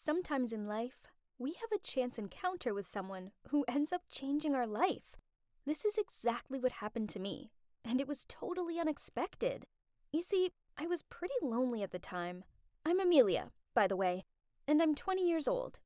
Sometimes in life, we have a chance encounter with someone who ends up changing our life. This is exactly what happened to me, and it was totally unexpected. You see, I was pretty lonely at the time. I'm Amelia, by the way, and I'm 20 years old.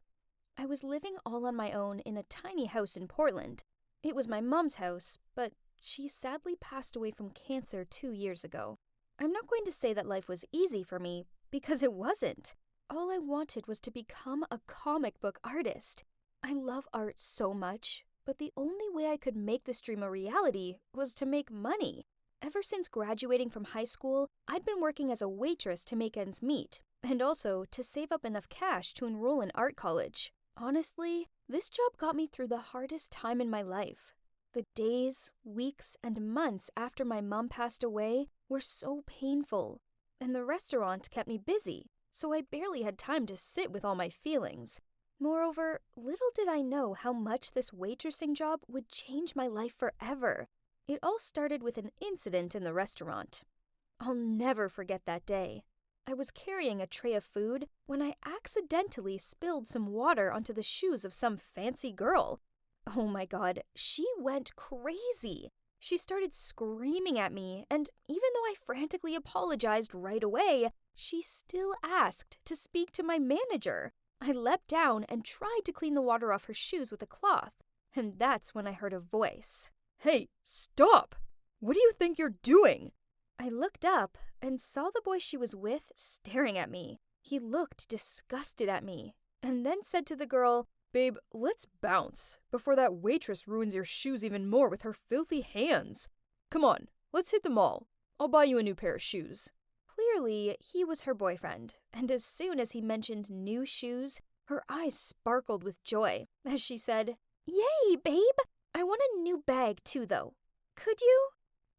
I was living all on my own in a tiny house in Portland. It was my mom's house, but she sadly passed away from cancer 2 years ago. I'm not going to say that life was easy for me, because it wasn't. All I wanted was to become a comic book artist. I love art so much, but the only way I could make this dream a reality was to make money. Ever since graduating from high school, I'd been working as a waitress to make ends meet, and also to save up enough cash to enroll in art college. Honestly, this job got me through the hardest time in my life. The days, weeks, and months after my mom passed away were so painful, and the restaurant kept me busy, so I barely had time to sit with all my feelings. Moreover, little did I know how much this waitressing job would change my life forever. It all started with an incident in the restaurant. I'll never forget that day. I was carrying a tray of food when I accidentally spilled some water onto the shoes of some fancy girl. Oh my god, she went crazy. She started screaming at me, and even though I frantically apologized right away, she still asked to speak to my manager. I leapt down and tried to clean the water off her shoes with a cloth, and that's when I heard a voice. Hey, stop! What do you think you're doing? I looked up and saw the boy she was with staring at me. He looked disgusted at me, and then said to the girl, Babe, let's bounce before that waitress ruins your shoes even more with her filthy hands. Come on, let's hit the mall. I'll buy you a new pair of shoes. Clearly, he was her boyfriend, and as soon as he mentioned new shoes, her eyes sparkled with joy as she said, Yay, babe! I want a new bag too, though. Could you?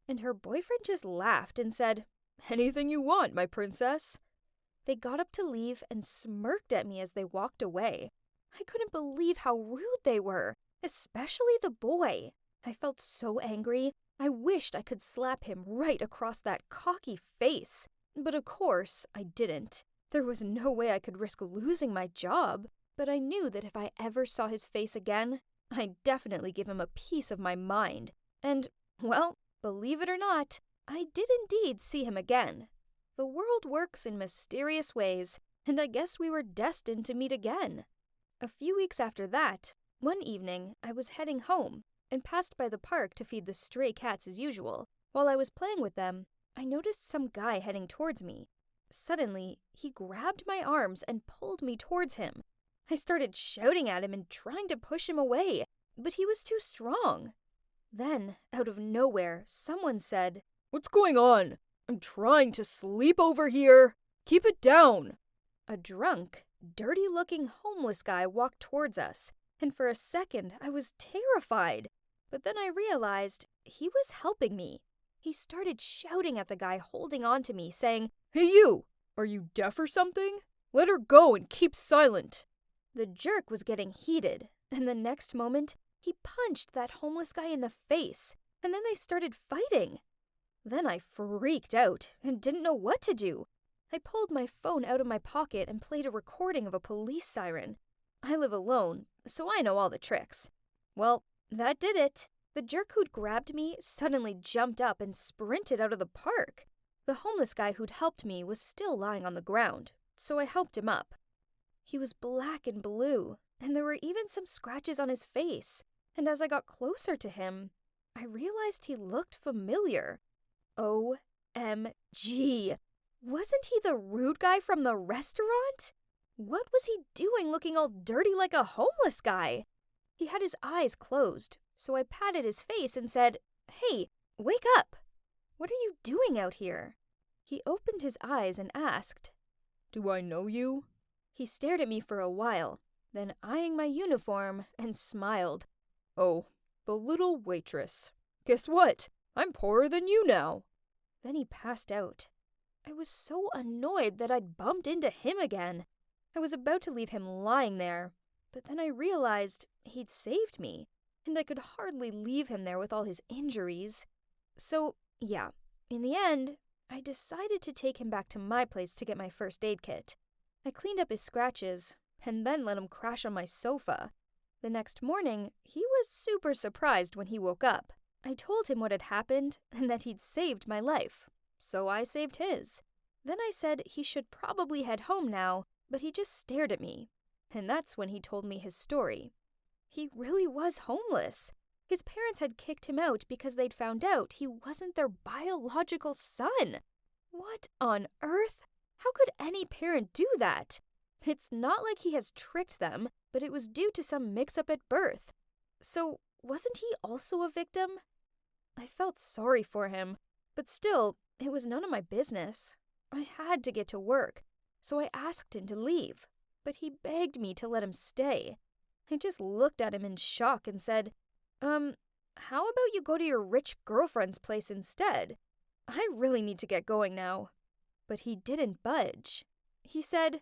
And her boyfriend just laughed and said, Anything you want, my princess. They got up to leave and smirked at me as they walked away. I couldn't believe how rude they were, especially the boy. I felt so angry, I wished I could slap him right across that cocky face. But of course, I didn't. There was no way I could risk losing my job, but I knew that if I ever saw his face again, I'd definitely give him a piece of my mind. And, well, believe it or not, I did indeed see him again. The world works in mysterious ways, and I guess we were destined to meet again. A few weeks after that, one evening, I was heading home and passed by the park to feed the stray cats as usual. While I was playing with them, I noticed some guy heading towards me. Suddenly, he grabbed my arms and pulled me towards him. I started shouting at him and trying to push him away, but he was too strong. Then, out of nowhere, someone said, What's going on? I'm trying to sleep over here. Keep it down. A drunk, dirty-looking homeless guy walked towards us, and for a second I was terrified. But then I realized he was helping me. He started shouting at the guy holding on to me, saying, Hey you! Are you deaf or something? Let her go and keep silent. The jerk was getting heated, and the next moment, he punched that homeless guy in the face, and then they started fighting. Then I freaked out and didn't know what to do. I pulled my phone out of my pocket and played a recording of a police siren. I live alone, so I know all the tricks. Well, that did it. The jerk who'd grabbed me suddenly jumped up and sprinted out of the park. The homeless guy who'd helped me was still lying on the ground, so I helped him up. He was black and blue, and there were even some scratches on his face, and as I got closer to him, I realized he looked familiar. OMG! Wasn't he the rude guy from the restaurant? What was he doing looking all dirty like a homeless guy? He had his eyes closed, so I patted his face and said, Hey, wake up! What are you doing out here? He opened his eyes and asked, Do I know you? He stared at me for a while, then eyeing my uniform and smiled. Oh, the little waitress. Guess what? I'm poorer than you now. Then he passed out. I was so annoyed that I'd bumped into him again. I was about to leave him lying there, but then I realized he'd saved me, and I could hardly leave him there with all his injuries. So, yeah, in the end, I decided to take him back to my place to get my first aid kit. I cleaned up his scratches, and then let him crash on my sofa. The next morning, he was super surprised when he woke up. I told him what had happened and that he'd saved my life, so I saved his. Then I said he should probably head home now, but he just stared at me. And that's when he told me his story. He really was homeless. His parents had kicked him out because they'd found out he wasn't their biological son. What on earth? How could any parent do that? It's not like he has tricked them, but it was due to some mix-up at birth. So, wasn't he also a victim? I felt sorry for him, but still, it was none of my business. I had to get to work, so I asked him to leave, but he begged me to let him stay. I just looked at him in shock and said, how about you go to your rich girlfriend's place instead? I really need to get going now. But he didn't budge. He said,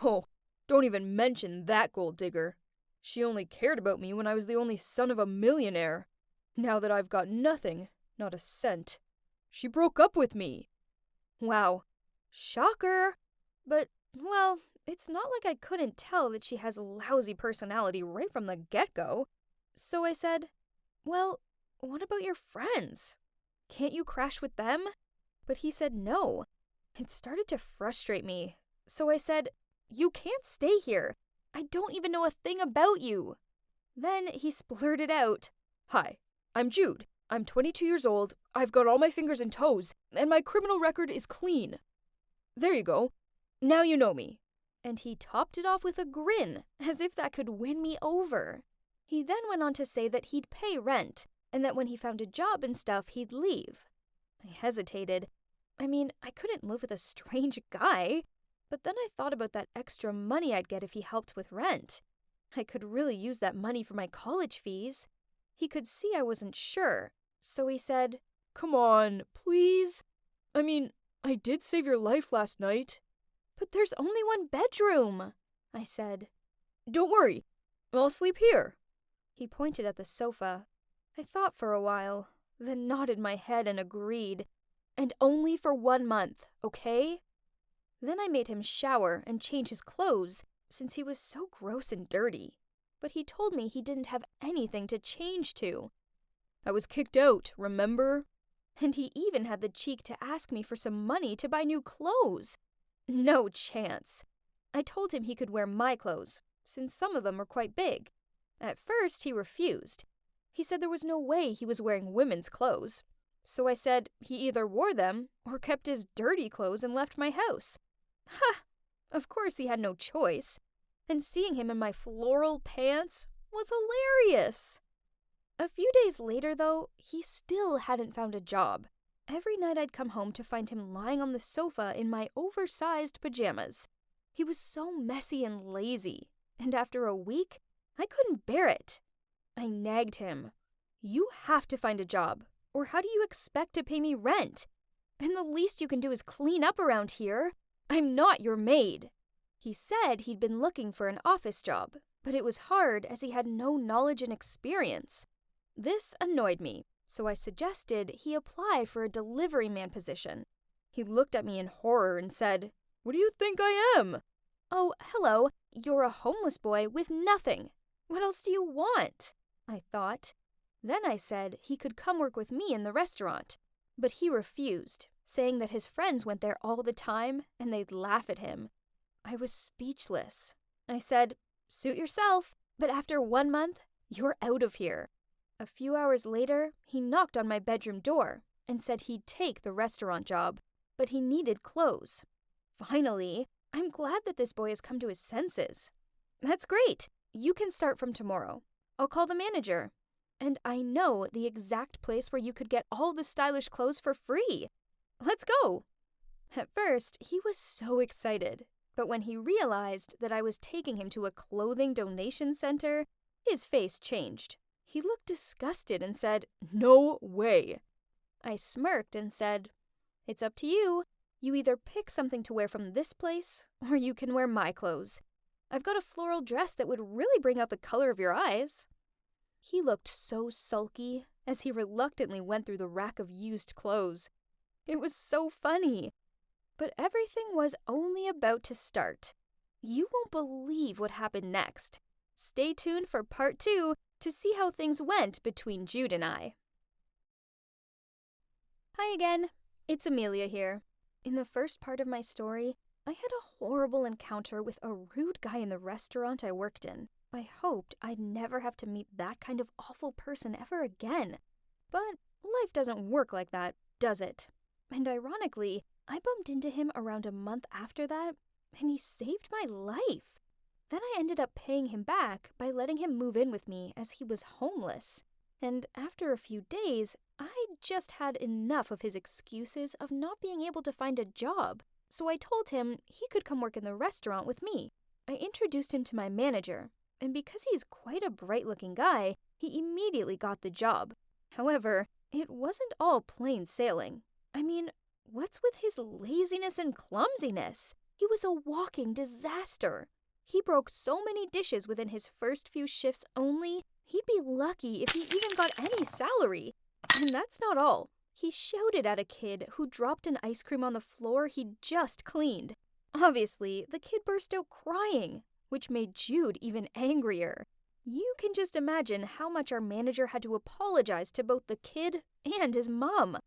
Oh, don't even mention that gold digger. She only cared about me when I was the only son of a millionaire. Now that I've got nothing, not a cent, she broke up with me. Wow, shocker. But, well, it's not like I couldn't tell that she has a lousy personality right from the get-go. So I said, well, what about your friends? Can't you crash with them? But he said no. It started to frustrate me. So I said, you can't stay here. I don't even know a thing about you. Then he splurted out, Hi, I'm Jude. I'm 22 years old, I've got all my fingers and toes, and my criminal record is clean. There you go. Now you know me. And he topped it off with a grin, as if that could win me over. He then went on to say that he'd pay rent, and that when he found a job and stuff, he'd leave. I hesitated. I mean, I couldn't live with a strange guy. But then I thought about that extra money I'd get if he helped with rent. I could really use that money for my college fees. He could see I wasn't sure, so he said, Come on, please. I mean, I did save your life last night. But there's only one bedroom, I said. Don't worry, I'll sleep here. He pointed at the sofa. I thought for a while, then nodded my head and agreed. And only for 1 month, okay? Then I made him shower and change his clothes, since he was so gross and dirty. But he told me he didn't have anything to change to. I was kicked out, remember? And he even had the cheek to ask me for some money to buy new clothes. No chance. I told him he could wear my clothes, since some of them were quite big. At first, he refused. He said there was no way he was wearing women's clothes. So I said he either wore them or kept his dirty clothes and left my house. Ha! Of course he had no choice. And seeing him in my floral pants was hilarious. A few days later, though, he still hadn't found a job. Every night I'd come home to find him lying on the sofa in my oversized pajamas. He was so messy and lazy, and after a week, I couldn't bear it. I nagged him. You have to find a job, or how do you expect to pay me rent? And the least you can do is clean up around here. I'm not your maid. He said he'd been looking for an office job, but it was hard as he had no knowledge and experience. This annoyed me, so I suggested he apply for a delivery man position. He looked at me in horror and said, What do you think I am? Oh, hello, you're a homeless boy with nothing. What else do you want? I thought. Then I said he could come work with me in the restaurant, but he refused, saying that his friends went there all the time and they'd laugh at him. I was speechless. I said, Suit yourself, but after 1 month, you're out of here. A few hours later, he knocked on my bedroom door and said he'd take the restaurant job, but he needed clothes. Finally, I'm glad that this boy has come to his senses. That's great. You can start from tomorrow. I'll call the manager. And I know the exact place where you could get all the stylish clothes for free. Let's go. At first, he was so excited, but when he realized that I was taking him to a clothing donation center, his face changed. He looked disgusted and said, No way. I smirked and said, It's up to you. You either pick something to wear from this place, or you can wear my clothes. I've got a floral dress that would really bring out the color of your eyes. He looked so sulky as he reluctantly went through the rack of used clothes. It was so funny. But everything was only about to start. You won't believe what happened next. Stay tuned for part 2 to see how things went between Jude and I. Hi again, it's Amelia here. In the first part of my story, I had a horrible encounter with a rude guy in the restaurant I worked in. I hoped I'd never have to meet that kind of awful person ever again. But life doesn't work like that, does it? And ironically, I bumped into him around a month after that, and he saved my life. Then I ended up paying him back by letting him move in with me as he was homeless. And after a few days, I just had enough of his excuses of not being able to find a job. So I told him he could come work in the restaurant with me. I introduced him to my manager, and because he's quite a bright-looking guy, he immediately got the job. However, it wasn't all plain sailing. I mean, what's with his laziness and clumsiness? He was a walking disaster. He broke so many dishes within his first few shifts only, he'd be lucky if he even got any salary. And that's not all. He shouted at a kid who dropped an ice cream on the floor he'd just cleaned. Obviously, the kid burst out crying, which made Jude even angrier. You can just imagine how much our manager had to apologize to both the kid and his mom.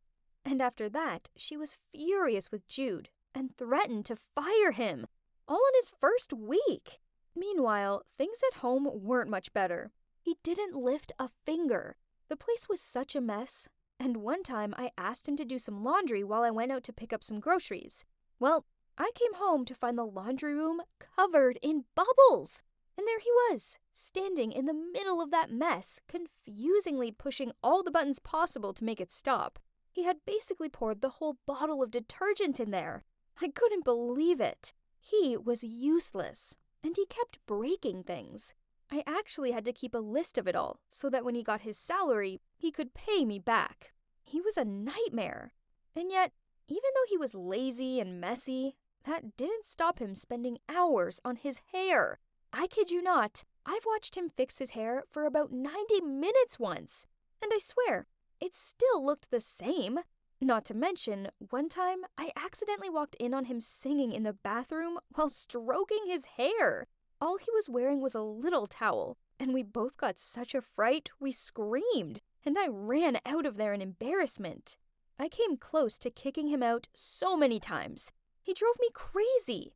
And after that, she was furious with Jude and threatened to fire him, all in his first week. Meanwhile, things at home weren't much better. He didn't lift a finger. The place was such a mess. And one time I asked him to do some laundry while I went out to pick up some groceries. Well, I came home to find the laundry room covered in bubbles. And there he was, standing in the middle of that mess, confusingly pushing all the buttons possible to make it stop. He had basically poured the whole bottle of detergent in there. I couldn't believe it. He was useless, and he kept breaking things. I actually had to keep a list of it all, so that when he got his salary, he could pay me back. He was a nightmare. And yet, even though he was lazy and messy, that didn't stop him spending hours on his hair. I kid you not, I've watched him fix his hair for about 90 minutes once. And I swear, it still looked the same. Not to mention, one time, I accidentally walked in on him singing in the bathroom while stroking his hair. All he was wearing was a little towel, and we both got such a fright, we screamed, and I ran out of there in embarrassment. I came close to kicking him out so many times. He drove me crazy.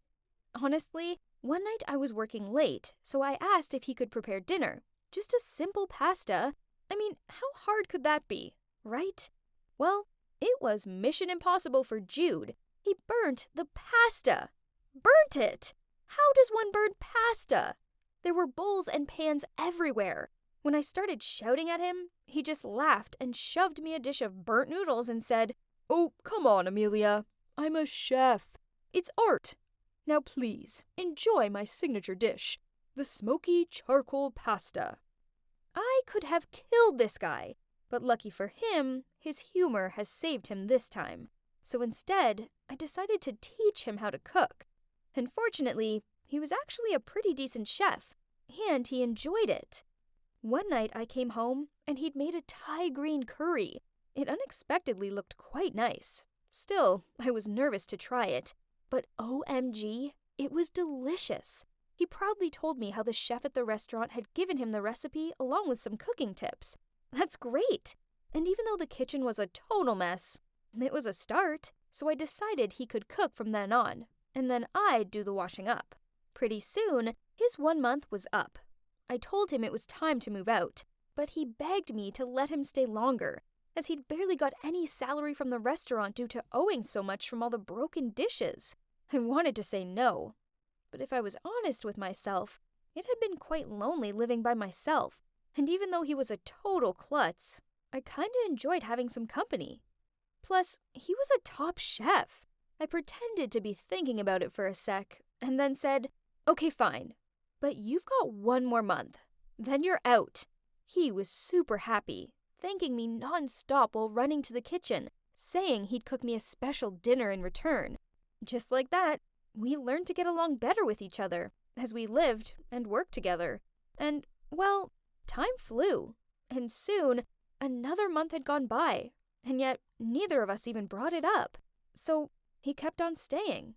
Honestly, one night I was working late, so I asked if he could prepare dinner. Just a simple pasta. I mean, how hard could that be, right? Well, it was mission impossible for Jude. He burnt the pasta. Burnt it! How does one burn pasta? There were bowls and pans everywhere. When I started shouting at him, he just laughed and shoved me a dish of burnt noodles and said, "Oh, come on, Amelia. I'm a chef. It's art. Now please, enjoy my signature dish, the smoky charcoal pasta." I could have killed this guy, but lucky for him, his humor has saved him this time. So instead, I decided to teach him how to cook. And fortunately, he was actually a pretty decent chef, and he enjoyed it. One night I came home, and he'd made a Thai green curry. It unexpectedly looked quite nice. Still, I was nervous to try it. But OMG, it was delicious. He proudly told me how the chef at the restaurant had given him the recipe along with some cooking tips. That's great! And even though the kitchen was a total mess, it was a start, so I decided he could cook from then on, and then I'd do the washing up. Pretty soon, his 1 month was up. I told him it was time to move out, but he begged me to let him stay longer, as he'd barely got any salary from the restaurant due to owing so much from all the broken dishes. I wanted to say no, but if I was honest with myself, it had been quite lonely living by myself, and even though he was a total klutz, I kinda enjoyed having some company. Plus, he was a top chef. I pretended to be thinking about it for a sec, and then said, "Okay, fine, but you've got 1 more month. Then you're out." He was super happy, thanking me non-stop while running to the kitchen, saying he'd cook me a special dinner in return. Just like that, we learned to get along better with each other, as we lived and worked together. And, well, time flew, and soon another month had gone by, and yet neither of us even brought it up. So he kept on staying.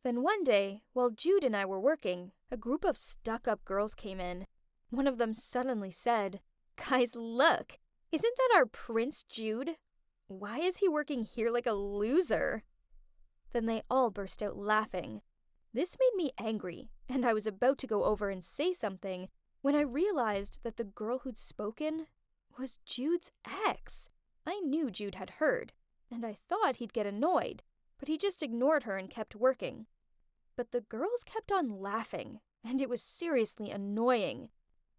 Then one day, while Jude and I were working, a group of stuck-up girls came in. One of them suddenly said, "Guys, look! Isn't that our Prince Jude? Why is he working here like a loser?" Then they all burst out laughing. This made me angry, and I was about to go over and say something when I realized that the girl who'd spoken was Jude's ex. I knew Jude had heard, and I thought he'd get annoyed, but he just ignored her and kept working. But the girls kept on laughing, and it was seriously annoying.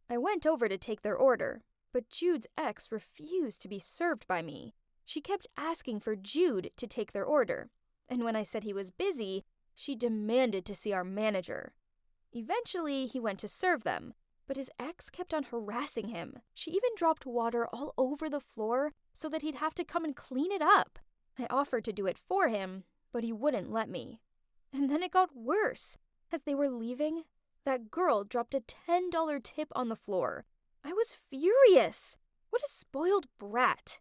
I went over to take their order, but Jude's ex refused to be served by me. She kept asking for Jude to take their order, and when I said he was busy, she demanded to see our manager. Eventually, he went to serve them, but his ex kept on harassing him. She even dropped water all over the floor so that he'd have to come and clean it up. I offered to do it for him, but he wouldn't let me. And then it got worse. As they were leaving, that girl dropped a $10 tip on the floor. I was furious. What a spoiled brat.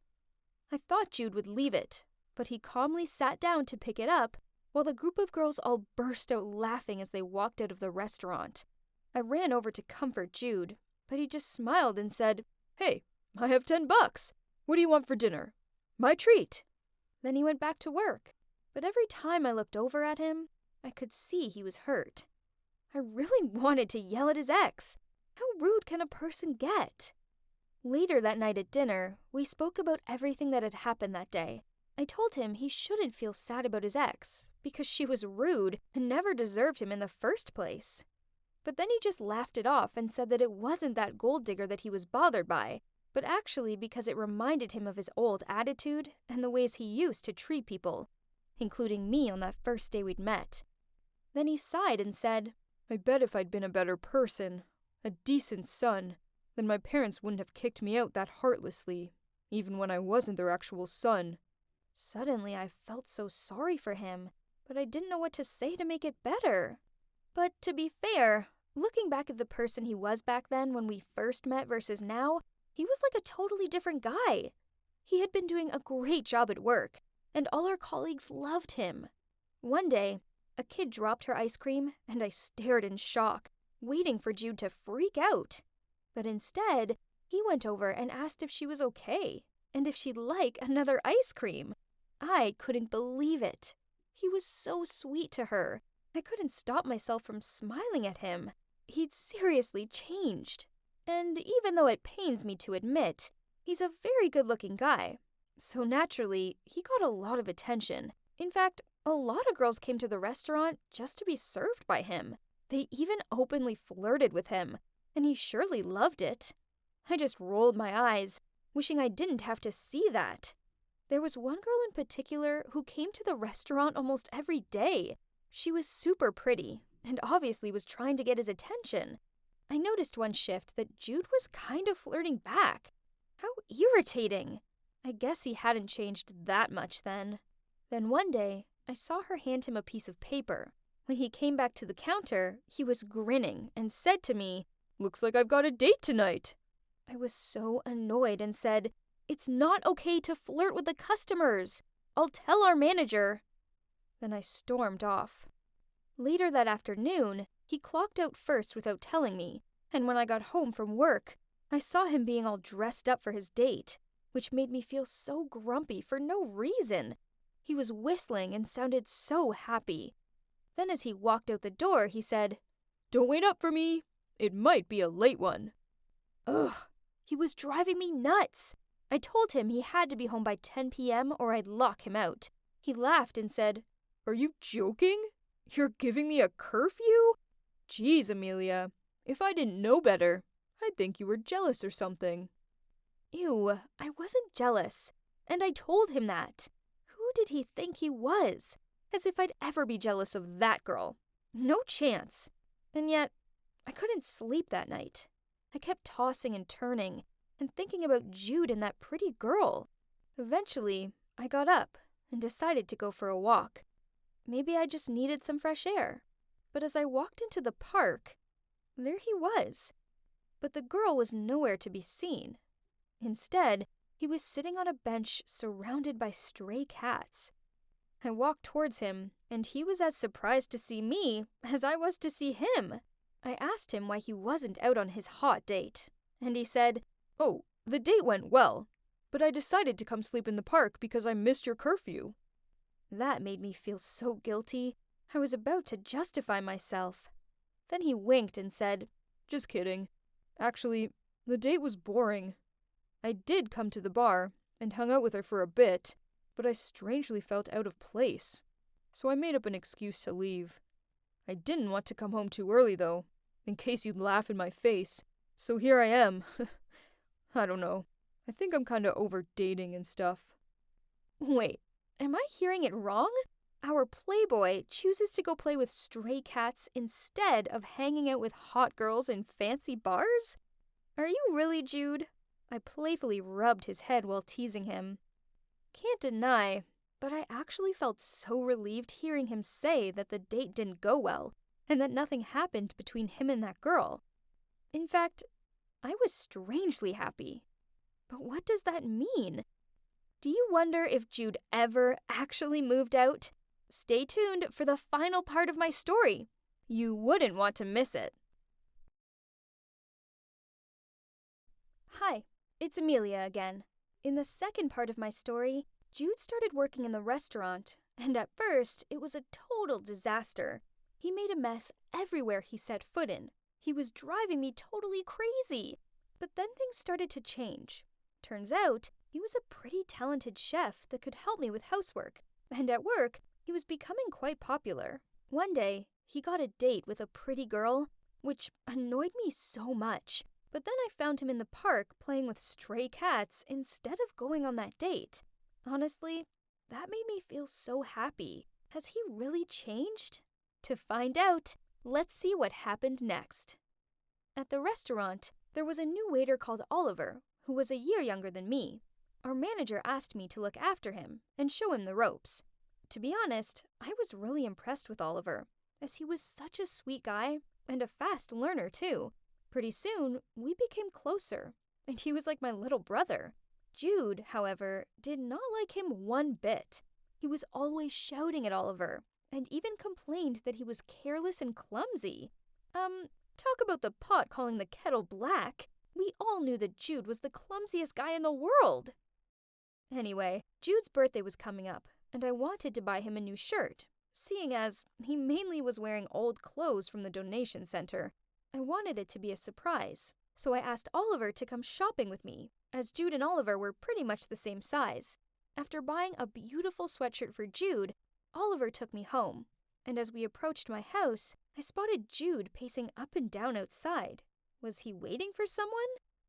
I thought Jude would leave it, but he calmly sat down to pick it up while the group of girls all burst out laughing as they walked out of the restaurant. I ran over to comfort Jude, but he just smiled and said, "Hey, I have $10. What do you want for dinner? My treat." Then he went back to work. But every time I looked over at him, I could see he was hurt. I really wanted to yell at his ex. How rude can a person get? Later that night at dinner, we spoke about everything that had happened that day. I told him he shouldn't feel sad about his ex, because she was rude and never deserved him in the first place. But then he just laughed it off and said that it wasn't that gold digger that he was bothered by, but actually because it reminded him of his old attitude and the ways he used to treat people, including me on that first day we'd met. Then he sighed and said, "I bet if I'd been a better person, a decent son, then my parents wouldn't have kicked me out that heartlessly, even when I wasn't their actual son." Suddenly I felt so sorry for him, but I didn't know what to say to make it better. But to be fair, looking back at the person he was back then when we first met versus now, he was like a totally different guy. He had been doing a great job at work, and all our colleagues loved him. One day, a kid dropped her ice cream, and I stared in shock, waiting for Jude to freak out. But instead, he went over and asked if she was okay, and if she'd like another ice cream. I couldn't believe it. He was so sweet to her. I couldn't stop myself from smiling at him. He'd seriously changed. And even though it pains me to admit, he's a very good-looking guy. So naturally, he got a lot of attention. In fact, a lot of girls came to the restaurant just to be served by him. They even openly flirted with him, and he surely loved it. I just rolled my eyes, wishing I didn't have to see that. There was one girl in particular who came to the restaurant almost every day. She was super pretty, and obviously was trying to get his attention. I noticed one shift that Jude was kind of flirting back. How irritating. I guess he hadn't changed that much then. Then one day, I saw her hand him a piece of paper. When he came back to the counter, he was grinning and said to me, "Looks like I've got a date tonight." I was so annoyed and said, "It's not okay to flirt with the customers. I'll tell our manager." Then I stormed off. Later that afternoon, he clocked out first without telling me, and when I got home from work, I saw him being all dressed up for his date, which made me feel so grumpy for no reason. He was whistling and sounded so happy. Then as he walked out the door, he said, "Don't wait up for me. It might be a late one." Ugh, he was driving me nuts. I told him he had to be home by 10 p.m. or I'd lock him out. He laughed and said, "Are you joking? You're giving me a curfew? Geez, Amelia, if I didn't know better, I'd think you were jealous or something." Ew, I wasn't jealous, and I told him that. Who did he think he was? As if I'd ever be jealous of that girl. No chance. And yet, I couldn't sleep that night. I kept tossing and turning, and thinking about Jude and that pretty girl. Eventually, I got up and decided to go for a walk. Maybe I just needed some fresh air. But as I walked into the park, there he was. But the girl was nowhere to be seen. Instead, he was sitting on a bench surrounded by stray cats. I walked towards him, and he was as surprised to see me as I was to see him. I asked him why he wasn't out on his hot date, and he said, "Oh, the date went well, but I decided to come sleep in the park because I missed your curfew." That made me feel so guilty. I was about to justify myself. Then he winked and said, "Just kidding. Actually, the date was boring. I did come to the bar and hung out with her for a bit, but I strangely felt out of place, so I made up an excuse to leave. I didn't want to come home too early, though, in case you'd laugh in my face, so here I am." I don't know. I think I'm kinda over dating and stuff. Wait, am I hearing it wrong? Our playboy chooses to go play with stray cats instead of hanging out with hot girls in fancy bars? Are you really, Jude? I playfully rubbed his head while teasing him. Can't deny, but I actually felt so relieved hearing him say that the date didn't go well and that nothing happened between him and that girl. In fact, I was strangely happy. But what does that mean? Do you wonder if Jude ever actually moved out? Stay tuned for the final part of my story. You wouldn't want to miss it. Hi, it's Amelia again. In the second part of my story, Jude started working in the restaurant, and at first, it was a total disaster. He made a mess everywhere he set foot in. He was driving me totally crazy. But then things started to change. Turns out, he was a pretty talented chef that could help me with housework, and at work, he was becoming quite popular. One day, he got a date with a pretty girl, which annoyed me so much. But then I found him in the park playing with stray cats instead of going on that date. Honestly, that made me feel so happy. Has he really changed? To find out, let's see what happened next. At the restaurant, there was a new waiter called Oliver, who was a year younger than me. Our manager asked me to look after him and show him the ropes. To be honest, I was really impressed with Oliver, as he was such a sweet guy and a fast learner too. Pretty soon, we became closer, and he was like my little brother. Jude, however, did not like him one bit. He was always shouting at Oliver, and even complained that he was careless and clumsy. Talk about the pot calling the kettle black. We all knew that Jude was the clumsiest guy in the world. Anyway, Jude's birthday was coming up, and I wanted to buy him a new shirt, seeing as he mainly was wearing old clothes from the donation center. I wanted it to be a surprise, so I asked Oliver to come shopping with me, as Jude and Oliver were pretty much the same size. After buying a beautiful sweatshirt for Jude, Oliver took me home, and as we approached my house, I spotted Jude pacing up and down outside. Was he waiting for someone?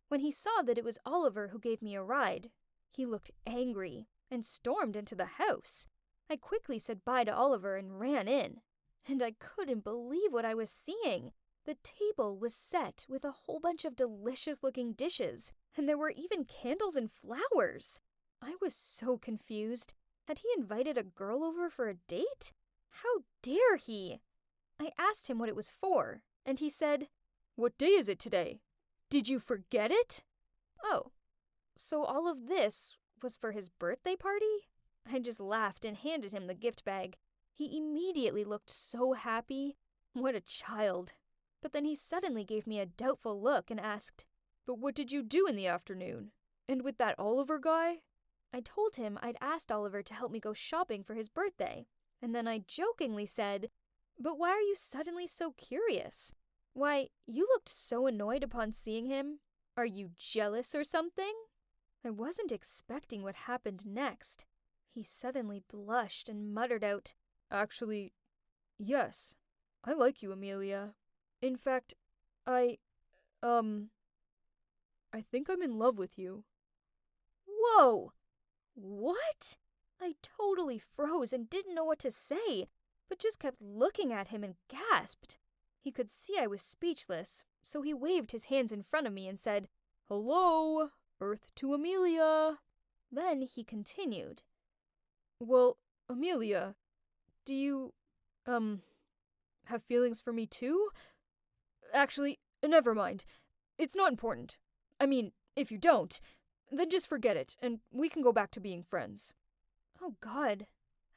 When he saw that it was Oliver who gave me a ride, he looked angry and stormed into the house. I quickly said bye to Oliver and ran in, and I couldn't believe what I was seeing. The table was set with a whole bunch of delicious-looking dishes, and there were even candles and flowers. I was so confused. Had he invited a girl over for a date? How dare he? I asked him what it was for, and he said, "What day is it today? Did you forget it?" "Oh, so all of this was for his birthday party?" I just laughed and handed him the gift bag. He immediately looked so happy. What a child. But then he suddenly gave me a doubtful look and asked, "But what did you do in the afternoon? And with that Oliver guy?" I told him I'd asked Oliver to help me go shopping for his birthday, and then I jokingly said, "But why are you suddenly so curious? Why, you looked so annoyed upon seeing him. Are you jealous or something?" I wasn't expecting what happened next. He suddenly blushed and muttered out, "Actually, yes, I like you, Amelia. In fact, I think I'm in love with you." Whoa! What? I totally froze and didn't know what to say, but just kept looking at him and gasped. He could see I was speechless, so he waved his hands in front of me and said, "Hello, Earth to Amelia." Then he continued, "Well, Amelia, do you, have feelings for me too? Actually, never mind. It's not important. I mean, if you don't, then just forget it, and we can go back to being friends." Oh God,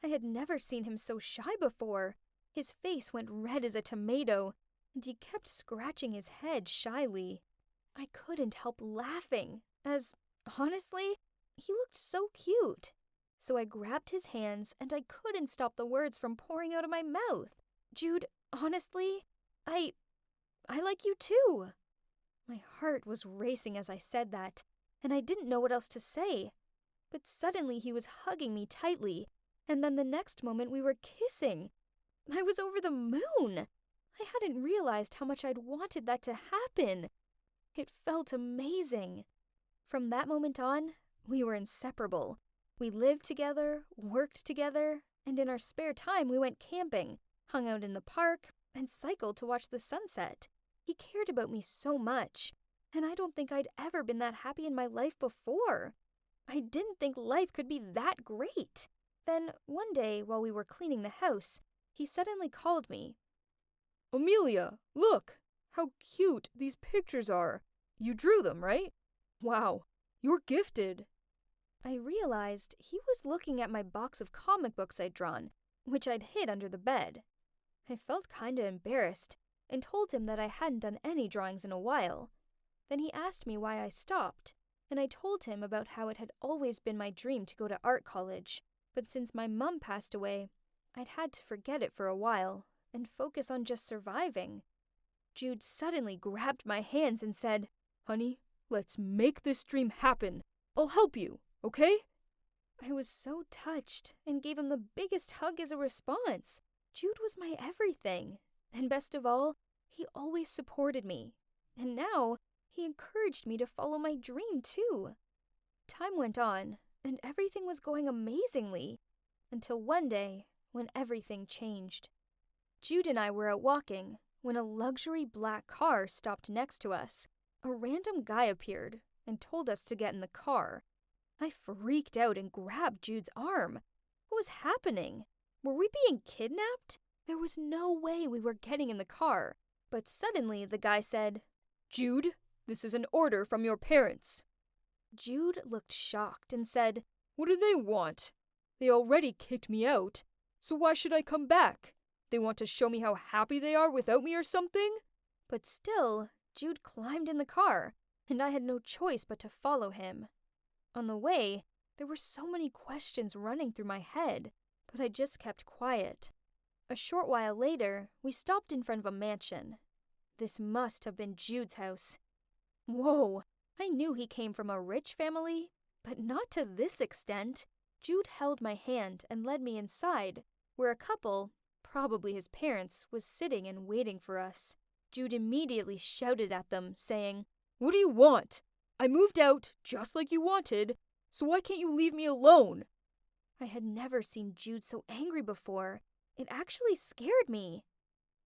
I had never seen him so shy before. His face went red as a tomato, and he kept scratching his head shyly. I couldn't help laughing, as, honestly, he looked so cute. So I grabbed his hands, and I couldn't stop the words from pouring out of my mouth. Jude, honestly, I like you too. My heart was racing as I said that, and I didn't know what else to say. But suddenly he was hugging me tightly, and then the next moment we were kissing. I was over the moon. I hadn't realized how much I'd wanted that to happen. It felt amazing. From that moment on, we were inseparable. We lived together, worked together, and in our spare time we went camping, hung out in the park, and cycled to watch the sunset. He cared about me so much, and I don't think I'd ever been that happy in my life before. I didn't think life could be that great. Then, one day, while we were cleaning the house, he suddenly called me. Amelia, look! How cute these pictures are! You drew them, right? Wow, you're gifted! I realized he was looking at my box of comic books I'd drawn, which I'd hid under the bed. I felt kinda embarrassed, and told him that I hadn't done any drawings in a while. Then he asked me why I stopped, and I told him about how it had always been my dream to go to art college, but since my mom passed away, I'd had to forget it for a while and focus on just surviving. Jude suddenly grabbed my hands and said, Honey, let's make this dream happen. I'll help you, okay? I was so touched and gave him the biggest hug as a response. Jude was my everything. And best of all, he always supported me. And now, he encouraged me to follow my dream, too. Time went on, and everything was going amazingly. Until one day, when everything changed. Jude and I were out walking, when a luxury black car stopped next to us. A random guy appeared, and told us to get in the car. I freaked out and grabbed Jude's arm. What was happening? Were we being kidnapped? There was no way we were getting in the car, but suddenly the guy said, Jude, this is an order from your parents. Jude looked shocked and said, What do they want? They already kicked me out, so why should I come back? They want to show me how happy they are without me or something? But still, Jude climbed in the car, and I had no choice but to follow him. On the way, there were so many questions running through my head, but I just kept quiet. A short while later, we stopped in front of a mansion. This must have been Jude's house. Whoa, I knew he came from a rich family, but not to this extent. Jude held my hand and led me inside, where a couple, probably his parents, was sitting and waiting for us. Jude immediately shouted at them, saying, What do you want? I moved out just like you wanted, so why can't you leave me alone? I had never seen Jude so angry before. It actually scared me.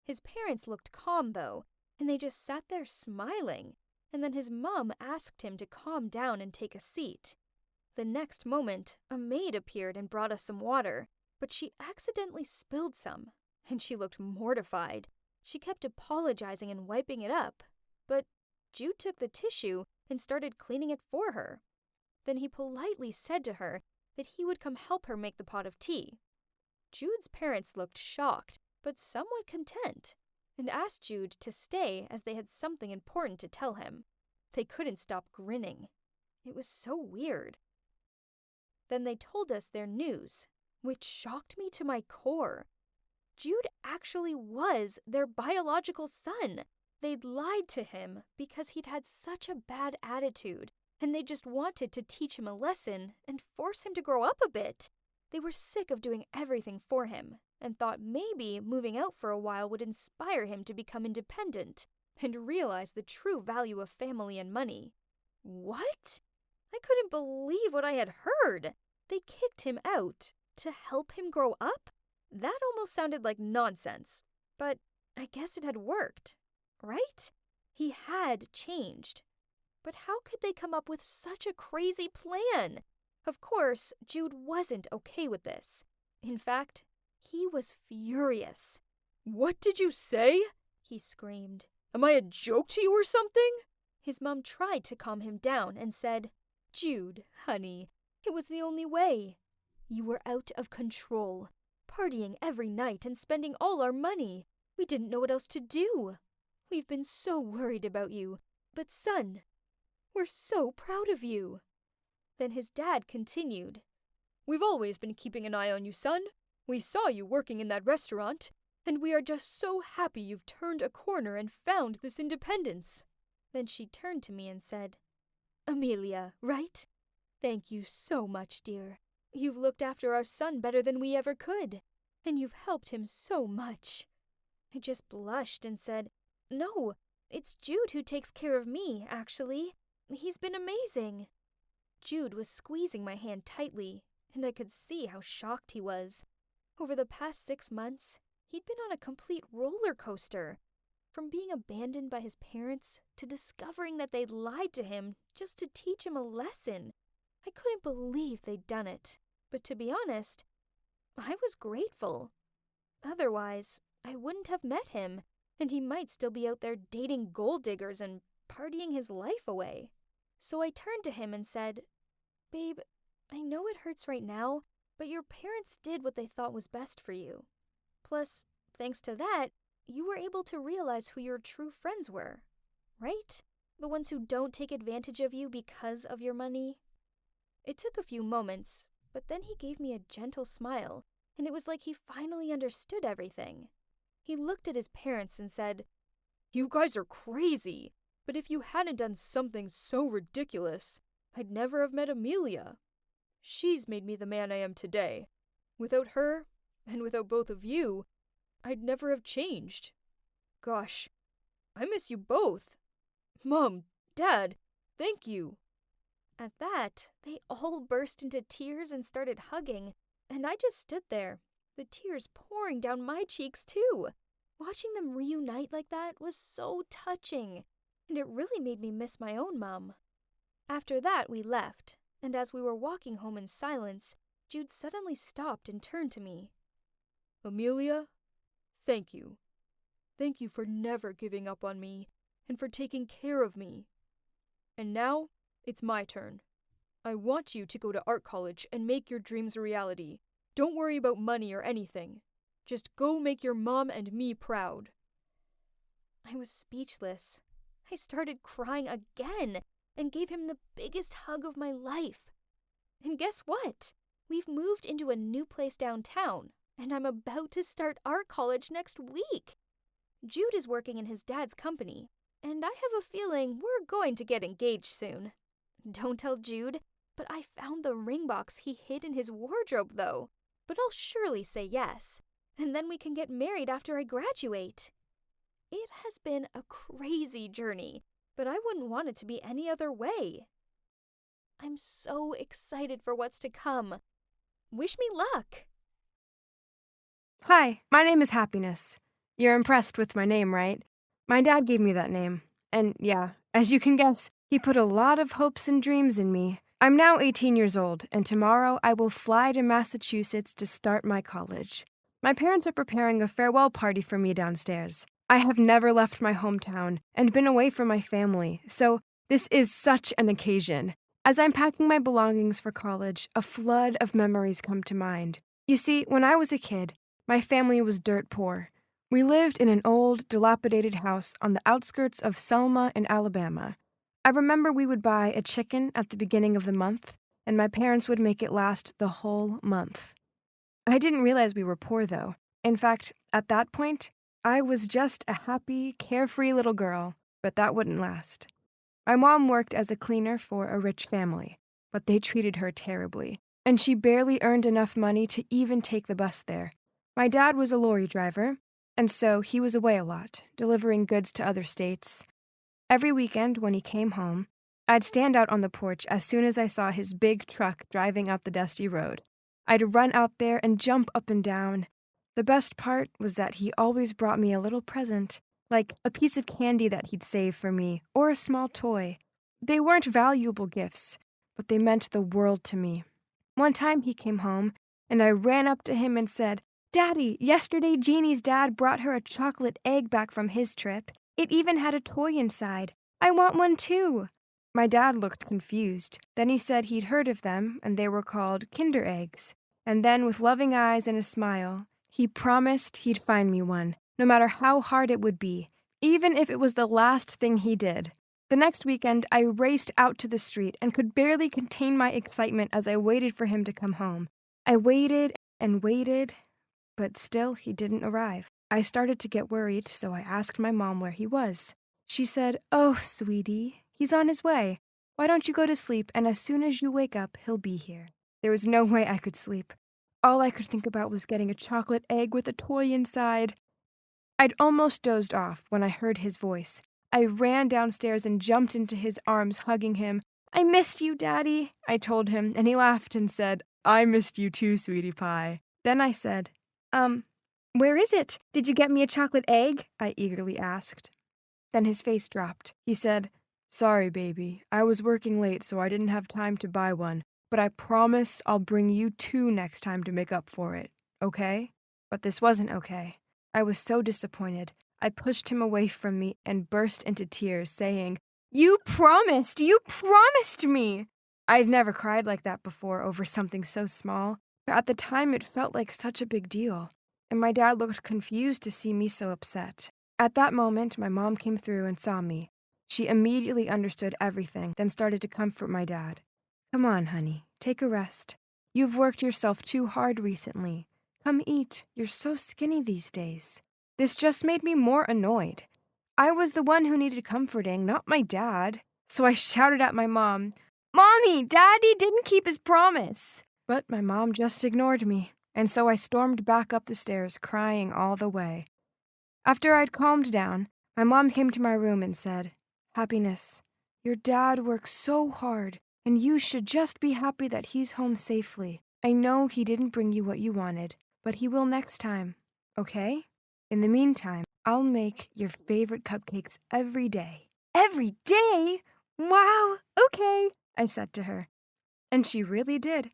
His parents looked calm, though, and they just sat there smiling, and then his mom asked him to calm down and take a seat. The next moment, a maid appeared and brought us some water, but she accidentally spilled some, and she looked mortified. She kept apologizing and wiping it up, but Jude took the tissue and started cleaning it for her. Then he politely said to her that he would come help her make the pot of tea. Jude's parents looked shocked, but somewhat content, and asked Jude to stay as they had something important to tell him. They couldn't stop grinning. It was so weird. Then they told us their news, which shocked me to my core. Jude actually was their biological son. They'd lied to him because he'd had such a bad attitude, and they just wanted to teach him a lesson and force him to grow up a bit. They were sick of doing everything for him, and thought maybe moving out for a while would inspire him to become independent and realize the true value of family and money. What? I couldn't believe what I had heard. They kicked him out to help him grow up? That almost sounded like nonsense, but I guess it had worked, right? He had changed. But how could they come up with such a crazy plan? Of course, Jude wasn't okay with this. In fact, he was furious. What did you say? He screamed. Am I a joke to you or something? His mom tried to calm him down and said, Jude, honey, it was the only way. You were out of control, partying every night and spending all our money. We didn't know what else to do. We've been so worried about you. But son, we're so proud of you." Then his dad continued, "We've always been keeping an eye on you, son. We saw you working in that restaurant, and we are just so happy you've turned a corner and found this independence." Then she turned to me and said, "Amelia, right? Thank you so much, dear. You've looked after our son better than we ever could, and you've helped him so much." I just blushed and said, "No, it's Jude who takes care of me, actually. He's been amazing." Jude was squeezing my hand tightly, and I could see how shocked he was. Over the past 6 months, he'd been on a complete roller coaster. From being abandoned by his parents to discovering that they'd lied to him just to teach him a lesson. I couldn't believe they'd done it. But to be honest, I was grateful. Otherwise, I wouldn't have met him, and he might still be out there dating gold diggers and partying his life away. So I turned to him and said, "Babe, I know it hurts right now, but your parents did what they thought was best for you. Plus, thanks to that, you were able to realize who your true friends were, right? The ones who don't take advantage of you because of your money." It took a few moments, but then he gave me a gentle smile, and it was like he finally understood everything. He looked at his parents and said, "You guys are crazy, but if you hadn't done something so ridiculous, I'd never have met Amelia. She's made me the man I am today. Without her, and without both of you, I'd never have changed. Gosh, I miss you both. Mom, Dad, thank you." At that, they all burst into tears and started hugging, and I just stood there, the tears pouring down my cheeks too. Watching them reunite like that was so touching, and it really made me miss my own mom. After that, we left, and as we were walking home in silence, Jude suddenly stopped and turned to me. "Amelia, thank you. Thank you for never giving up on me and for taking care of me. And now, it's my turn. I want you to go to art college and make your dreams a reality. Don't worry about money or anything. Just go make your mom and me proud." I was speechless. I started crying again and gave him the biggest hug of my life. And guess what? We've moved into a new place downtown, and I'm about to start art college next week. Jude is working in his dad's company, and I have a feeling we're going to get engaged soon. Don't tell Jude, but I found the ring box he hid in his wardrobe, though. But I'll surely say yes, and then we can get married after I graduate. It has been a crazy journey, but I wouldn't want it to be any other way. I'm so excited for what's to come. Wish me luck. Hi, my name is Happiness. You're impressed with my name, right? My dad gave me that name. And yeah, as you can guess, he put a lot of hopes and dreams in me. I'm now 18 years old, and tomorrow I will fly to Massachusetts to start my college. My parents are preparing a farewell party for me downstairs. I have never left my hometown and been away from my family, so this is such an occasion. As I'm packing my belongings for college, a flood of memories come to mind. You see, when I was a kid, my family was dirt poor. We lived in an old, dilapidated house on the outskirts of Selma in Alabama. I remember we would buy a chicken at the beginning of the month, and my parents would make it last the whole month. I didn't realize we were poor, though. In fact, at that point, I was just a happy, carefree little girl, but that wouldn't last. My mom worked as a cleaner for a rich family, but they treated her terribly, and she barely earned enough money to even take the bus there. My dad was a lorry driver, and so he was away a lot, delivering goods to other states. Every weekend when he came home, I'd stand out on the porch as soon as I saw his big truck driving up the dusty road. I'd run out there and jump up and down. The best part was that he always brought me a little present, like a piece of candy that he'd saved for me, or a small toy. They weren't valuable gifts, but they meant the world to me. One time he came home, and I ran up to him and said, "Daddy, yesterday Jeannie's dad brought her a chocolate egg back from his trip. It even had a toy inside. I want one too." My dad looked confused. Then he said he'd heard of them, and they were called Kinder Eggs. And then, with loving eyes and a smile, he promised he'd find me one, no matter how hard it would be, even if it was the last thing he did. The next weekend, I raced out to the street and could barely contain my excitement as I waited for him to come home. I waited and waited, but still he didn't arrive. I started to get worried, so I asked my mom where he was. She said, "Oh, sweetie, he's on his way. Why don't you go to sleep, and as soon as you wake up, he'll be here." There was no way I could sleep. All I could think about was getting a chocolate egg with a toy inside. I'd almost dozed off when I heard his voice. I ran downstairs and jumped into his arms, hugging him. "I missed you, Daddy," I told him, and he laughed and said, "I missed you too, sweetie pie." Then I said, "Where is it? Did you get me a chocolate egg?" I eagerly asked. Then his face dropped. He said, "Sorry, baby. I was working late, so I didn't have time to buy one. But I promise I'll bring you 2 next time to make up for it. Okay?" But this wasn't okay. I was so disappointed. I pushed him away from me and burst into tears, saying, You promised me! I'd never cried like that before over something so small, but at the time it felt like such a big deal. And my dad looked confused to see me so upset. At that moment, my mom came through and saw me. She immediately understood everything, then started to comfort my dad. "Come on, honey, take a rest. You've worked yourself too hard recently. Come eat. You're so skinny these days." This just made me more annoyed. I was the one who needed comforting, not my dad. So I shouted at my mom, "Mommy, Daddy didn't keep his promise." But my mom just ignored me, and so I stormed back up the stairs, crying all the way. After I'd calmed down, my mom came to my room and said, "Happiness, your dad works so hard, and you should just be happy that he's home safely. I know he didn't bring you what you wanted, but he will next time, okay? In the meantime, I'll make your favorite cupcakes every day." "Every day? Wow, okay," I said to her. And she really did.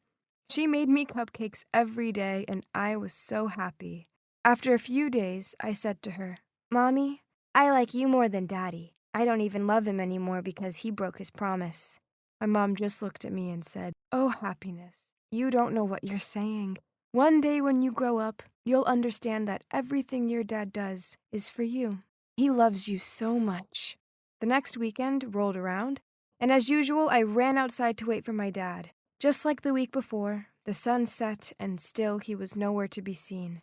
She made me cupcakes every day, and I was so happy. After a few days, I said to her, "Mommy, I like you more than Daddy. I don't even love him anymore because he broke his promise." My mom just looked at me and said, "Oh, Happiness, you don't know what you're saying. One day when you grow up, you'll understand that everything your dad does is for you. He loves you so much." The next weekend rolled around, and as usual, I ran outside to wait for my dad. Just like the week before, the sun set and still he was nowhere to be seen.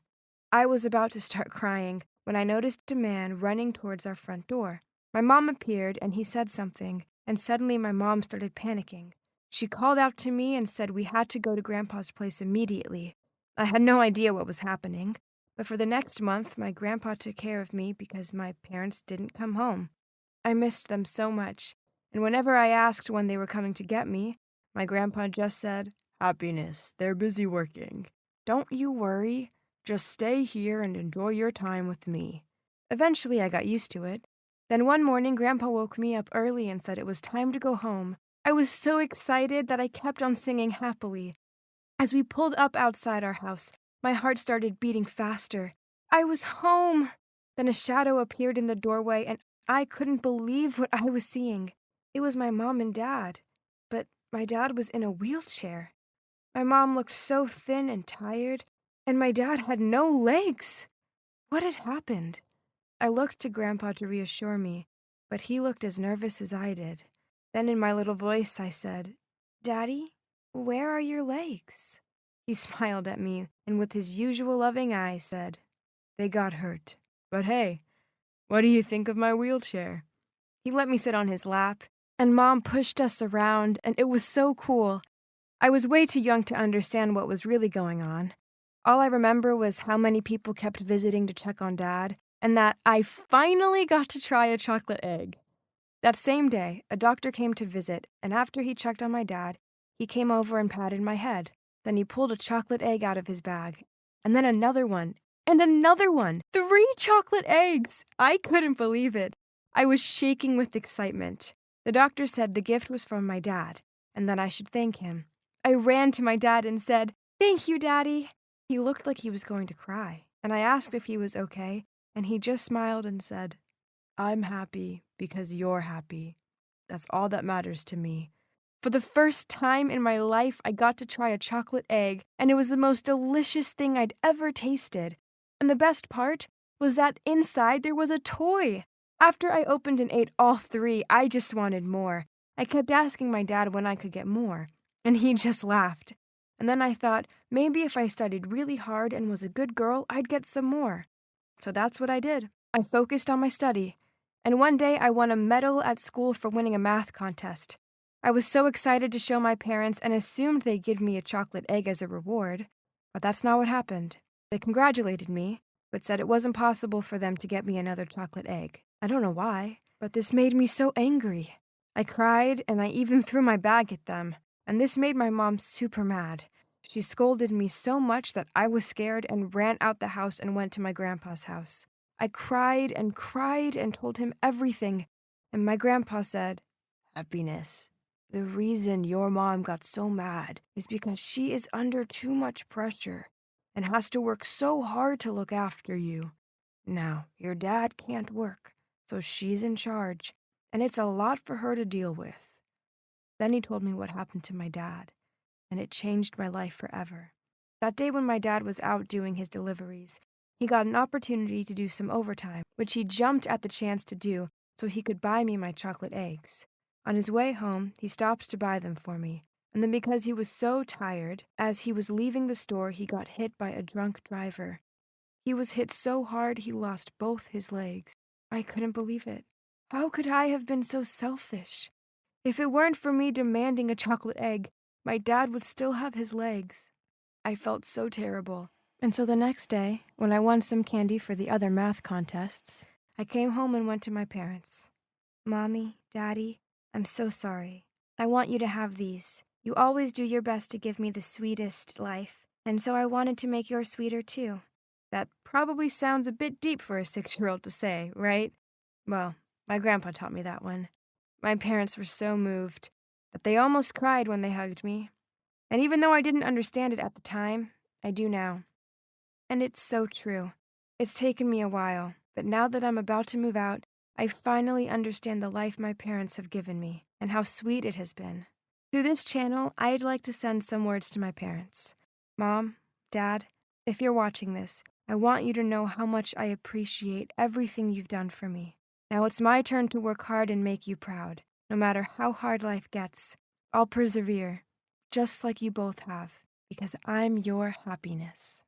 I was about to start crying when I noticed a man running towards our front door. My mom appeared and he said something, and suddenly my mom started panicking. She called out to me and said we had to go to Grandpa's place immediately. I had no idea what was happening, but for the next month, my grandpa took care of me because my parents didn't come home. I missed them so much, and whenever I asked when they were coming to get me, my grandpa just said, "Happiness, they're busy working. Don't you worry. Just stay here and enjoy your time with me." Eventually, I got used to it. Then one morning, Grandpa woke me up early and said it was time to go home. I was so excited that I kept on singing happily. As we pulled up outside our house, my heart started beating faster. I was home! Then a shadow appeared in the doorway, and I couldn't believe what I was seeing. It was my mom and dad, but my dad was in a wheelchair. My mom looked so thin and tired, and my dad had no legs. What had happened? I looked to Grandpa to reassure me, but he looked as nervous as I did. Then in my little voice I said, "Daddy, where are your legs?" He smiled at me and with his usual loving eyes said, "They got hurt. But hey, what do you think of my wheelchair?" He let me sit on his lap, and Mom pushed us around, and it was so cool. I was way too young to understand what was really going on. All I remember was how many people kept visiting to check on Dad, and that I finally got to try a chocolate egg. That same day, a doctor came to visit, and after he checked on my dad, he came over and patted my head. Then he pulled a chocolate egg out of his bag, and then another one, and another one. 3 chocolate eggs! I couldn't believe it. I was shaking with excitement. The doctor said the gift was from my dad, and that I should thank him. I ran to my dad and said, "Thank you, Daddy." He looked like he was going to cry, and I asked if he was okay, and he just smiled and said, "I'm happy because you're happy. That's all that matters to me." For the first time in my life, I got to try a chocolate egg, and it was the most delicious thing I'd ever tasted. And the best part was that inside there was a toy. After I opened and ate all 3, I just wanted more. I kept asking my dad when I could get more, and he just laughed. And then I thought, maybe if I studied really hard and was a good girl, I'd get some more. So that's what I did. I focused on my study, and one day I won a medal at school for winning a math contest. I was so excited to show my parents and assumed they'd give me a chocolate egg as a reward, but that's not what happened. They congratulated me, but said it wasn't possible for them to get me another chocolate egg. I don't know why, but this made me so angry. I cried, and I even threw my bag at them, and this made my mom super mad. She scolded me so much that I was scared and ran out the house and went to my grandpa's house. I cried and told him everything, and my grandpa said, "Happiness, the reason your mom got so mad is because she is under too much pressure and has to work so hard to look after you. Now, your dad can't work, so she's in charge, and it's a lot for her to deal with." Then he told me what happened to my dad, and it changed my life forever. That day when my dad was out doing his deliveries, he got an opportunity to do some overtime, which he jumped at the chance to do so he could buy me my chocolate eggs. On his way home, he stopped to buy them for me, and then because he was so tired, as he was leaving the store, he got hit by a drunk driver. He was hit so hard he lost both his legs. I couldn't believe it. How could I have been so selfish? If it weren't for me demanding a chocolate egg, my dad would still have his legs. I felt so terrible. And so the next day, when I won some candy for the other math contests, I came home and went to my parents. "Mommy, Daddy, I'm so sorry. I want you to have these. You always do your best to give me the sweetest life, and so I wanted to make yours sweeter too." That probably sounds a bit deep for a 6-year-old to say, right? Well, my grandpa taught me that one. My parents were so moved that they almost cried when they hugged me. And even though I didn't understand it at the time, I do now. And it's so true. It's taken me a while, but now that I'm about to move out, I finally understand the life my parents have given me and how sweet it has been. Through this channel, I'd like to send some words to my parents. Mom, Dad, if you're watching this, I want you to know how much I appreciate everything you've done for me. Now it's my turn to work hard and make you proud. No matter how hard life gets, I'll persevere, just like you both have, because I'm your happiness.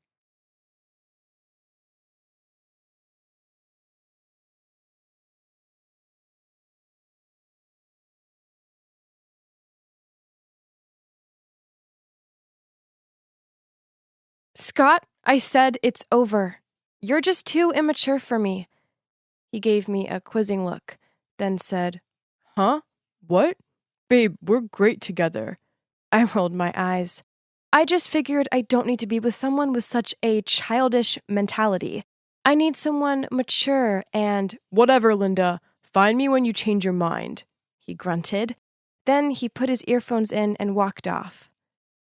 "Scott, I said it's over. You're just too immature for me." He gave me a quizzing look, then said, "Huh? What? Babe, we're great together." I rolled my eyes. I just figured I don't need to be with someone with such a childish mentality. I need someone mature and— "Whatever, Linda. Find me when you change your mind," he grunted. Then he put his earphones in and walked off.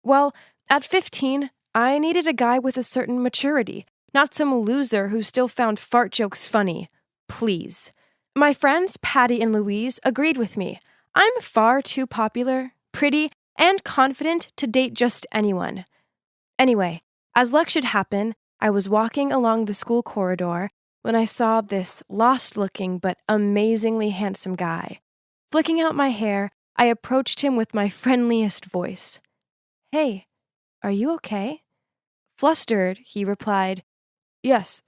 Well, at 15, I needed a guy with a certain maturity, not some loser who still found fart jokes funny. Please. My friends, Patty and Louise, agreed with me. I'm far too popular, pretty, and confident to date just anyone. Anyway, as luck should happen, I was walking along the school corridor when I saw this lost-looking but amazingly handsome guy. Flicking out my hair, I approached him with my friendliest voice. "Hey, are you okay?" Flustered, he replied, "Yes,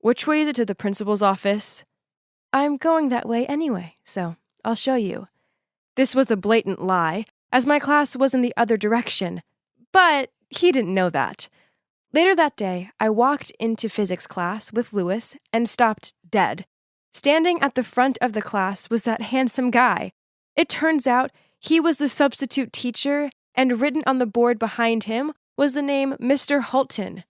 which way is it to the principal's office?" "I'm going that way anyway, so I'll show you." This was a blatant lie, as my class was in the other direction, but he didn't know that. Later that day, I walked into physics class with Lewis and stopped dead. Standing at the front of the class was that handsome guy. It turns out he was the substitute teacher, and written on the board behind him was the name Mr. Hulton.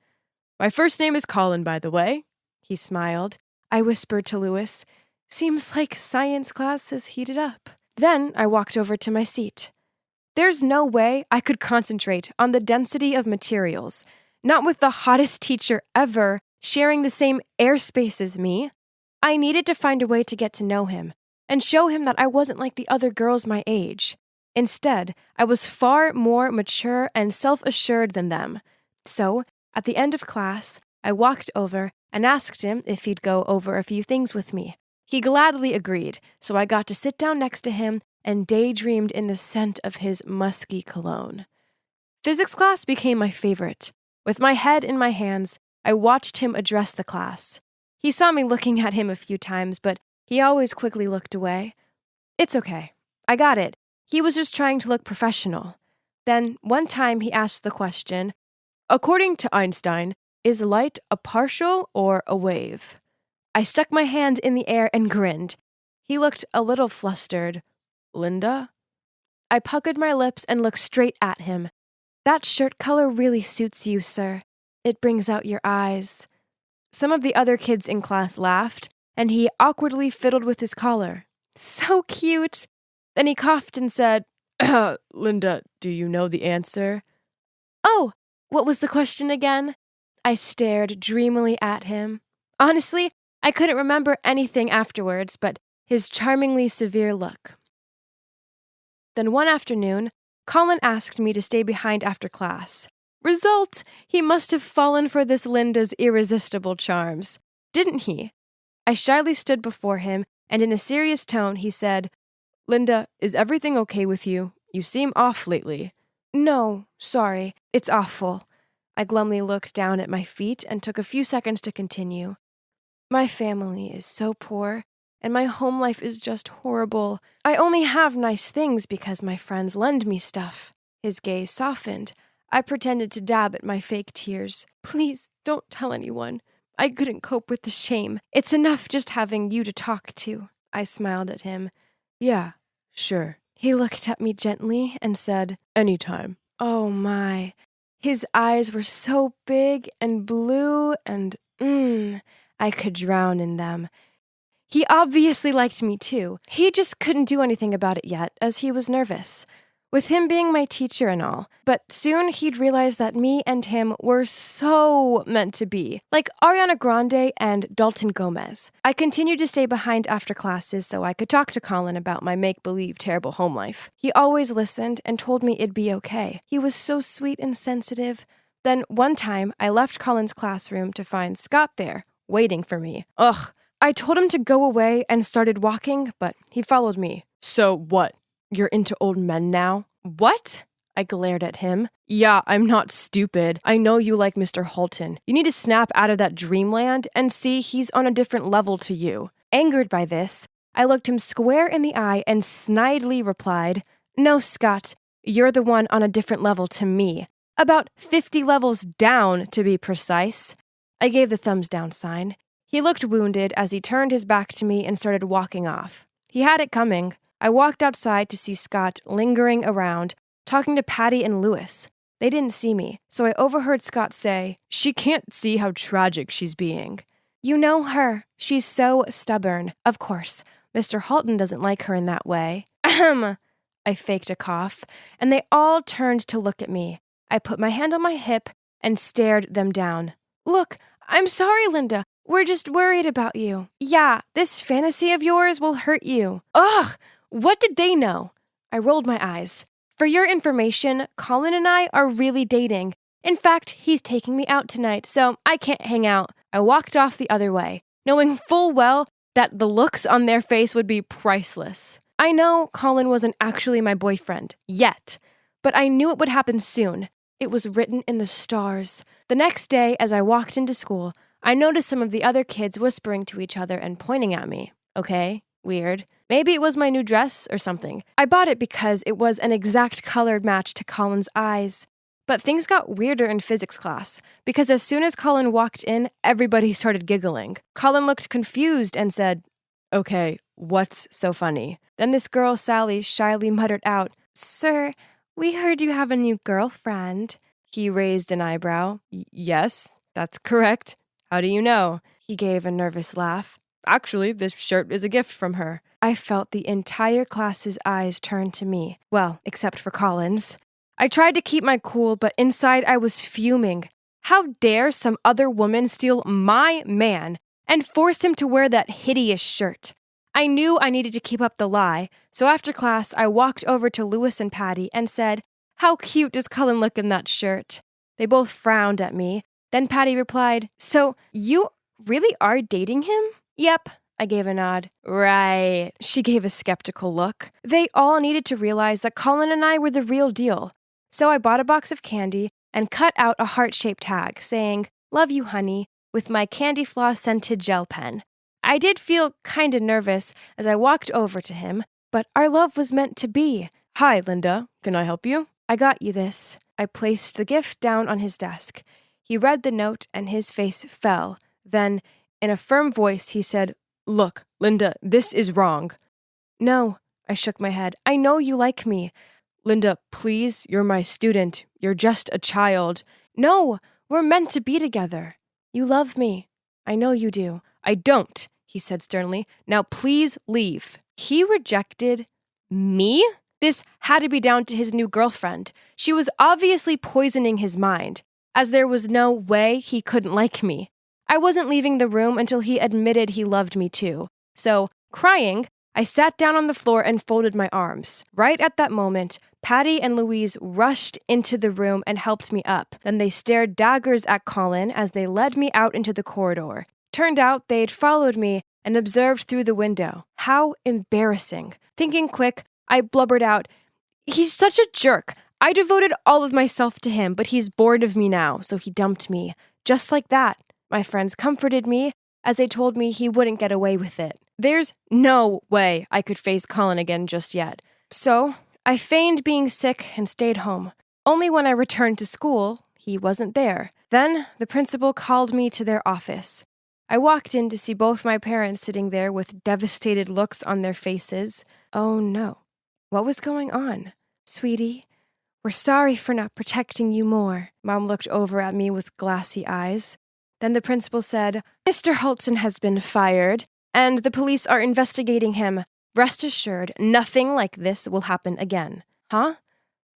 "My first name is Colin, by the way," he smiled. I whispered to Lewis, "Seems like science class has heated up." Then I walked over to my seat. There's no way I could concentrate on the density of materials, not with the hottest teacher ever sharing the same airspace as me. I needed to find a way to get to know him and show him that I wasn't like the other girls my age. Instead, I was far more mature and self-assured than them. So, at the end of class, I walked over and asked him if he'd go over a few things with me. He gladly agreed, so I got to sit down next to him and daydreamed in the scent of his musky cologne. Physics class became my favorite. With my head in my hands, I watched him address the class. He saw me looking at him a few times, but he always quickly looked away. It's okay. I got it. He was just trying to look professional. Then, one time he asked the question, "According to Einstein, is light a partial or a wave?" I stuck my hand in the air and grinned. He looked a little flustered. "Linda?" I puckered my lips and looked straight at him. "That shirt color really suits you, sir. It brings out your eyes." Some of the other kids in class laughed, and he awkwardly fiddled with his collar. So cute! Then he coughed and said, "Linda, do you know the answer?" "Oh, what was the question again?" I stared dreamily at him. Honestly, I couldn't remember anything afterwards but his charmingly severe look. Then one afternoon, Colin asked me to stay behind after class. Result, he must have fallen for this Linda's irresistible charms. Didn't he? I shyly stood before him, and in a serious tone he said, "Linda, is everything okay with you? You seem off lately." "No, sorry, it's awful." I glumly looked down at my feet and took a few seconds to continue. "My family is so poor, and my home life is just horrible. I only have nice things because my friends lend me stuff." His gaze softened. I pretended to dab at my fake tears. "Please, don't tell anyone. I couldn't cope with the shame. It's enough just having you to talk to." I smiled at him. "Yeah, sure." He looked at me gently and said, "Anytime." Oh my. His eyes were so big and blue and, I could drown in them. He obviously liked me too. He just couldn't do anything about it yet, as he was nervous. With him being my teacher and all. But soon he'd realize that me and him were so meant to be. Like Ariana Grande and Dalton Gomez. I continued to stay behind after classes so I could talk to Colin about my make-believe terrible home life. He always listened and told me it'd be okay. He was so sweet and sensitive. Then one time, I left Colin's classroom to find Scott there, waiting for me. Ugh. I told him to go away and started walking, but he followed me. "So what? You're into old men now?" "What?" I glared at him. "Yeah, I'm not stupid. I know you like Mr. Halton. You need to snap out of that dreamland and see he's on a different level to you." Angered by this, I looked him square in the eye and snidely replied, "No, Scott, you're the one on a different level to me. About 50 levels down, to be precise." I gave the thumbs down sign. He looked wounded as he turned his back to me and started walking off. He had it coming. I walked outside to see Scott lingering around, talking to Patty and Lewis. They didn't see me, so I overheard Scott say, "She can't see how tragic she's being." "You know her. She's so stubborn. Of course, Mr. Halton doesn't like her in that way." Ahem. I faked a cough, and they all turned to look at me. I put my hand on my hip and stared them down. "Look, I'm sorry, Linda. We're just worried about you. Yeah, this fantasy of yours will hurt you." Ugh! What did they know? I rolled my eyes. For your information, Colin and I are really dating. In fact, he's taking me out tonight, so I can't hang out. I walked off the other way, knowing full well that the looks on their face would be priceless. I know Colin wasn't actually my boyfriend, yet, but I knew it would happen soon. It was written in the stars. The next day, as I walked into school, I noticed some of the other kids whispering to each other and pointing at me. Okay, weird. Maybe it was my new dress or something. I bought it because it was an exact colored match to Colin's eyes. But things got weirder in physics class, because as soon as Colin walked in, everybody started giggling. Colin looked confused and said, "Okay, what's so funny?" Then this girl, Sally, shyly muttered out, "Sir, we heard you have a new girlfriend." He raised an eyebrow. "Yes, that's correct. How do you know?" He gave a nervous laugh. "Actually, this shirt is a gift from her." I felt the entire class's eyes turn to me. Well, except for Colin's. I tried to keep my cool, but inside I was fuming. How dare some other woman steal my man and force him to wear that hideous shirt? I knew I needed to keep up the lie, so after class, I walked over to Louis and Patty and said, "How cute does Cullen look in that shirt?" They both frowned at me. Then Patty replied, "So, you really are dating him?" "Yep," I gave a nod. "Right." She gave a skeptical look. They all needed to realize that Colin and I were the real deal. So I bought a box of candy and cut out a heart-shaped tag saying, "Love you, honey," with my candy floss scented gel pen. I did feel kinda nervous as I walked over to him, but our love was meant to be. "Hi, Linda. Can I help you?" "I got you this." I placed the gift down on his desk. He read the note and his face fell. Then, in a firm voice, he said, "Look, Linda, this is wrong." "No," I shook my head. "I know you like me." "Linda, please, you're my student. You're just a child." "No, we're meant to be together." "You love me." "I know you do." "I don't," he said sternly. "Now please leave." He rejected me? This had to be down to his new girlfriend. She was obviously poisoning his mind, as there was no way he couldn't like me. I wasn't leaving the room until he admitted he loved me too. So, crying, I sat down on the floor and folded my arms. Right at that moment, Patty and Louise rushed into the room and helped me up. Then they stared daggers at Colin as they led me out into the corridor. Turned out they'd followed me and observed through the window. How embarrassing. Thinking quick, I blubbered out, "He's such a jerk. I devoted all of myself to him, but he's bored of me now, so he dumped me." Just like that. My friends comforted me as they told me he wouldn't get away with it. There's no way I could face Colin again just yet. So, I feigned being sick and stayed home. Only when I returned to school, he wasn't there. Then, the principal called me to their office. I walked in to see both my parents sitting there with devastated looks on their faces. Oh no. What was going on? "Sweetie, we're sorry for not protecting you more." Mom looked over at me with glassy eyes. Then the principal said, "Mr. Hulton has been fired, and the police are investigating him. Rest assured, nothing like this will happen again." Huh?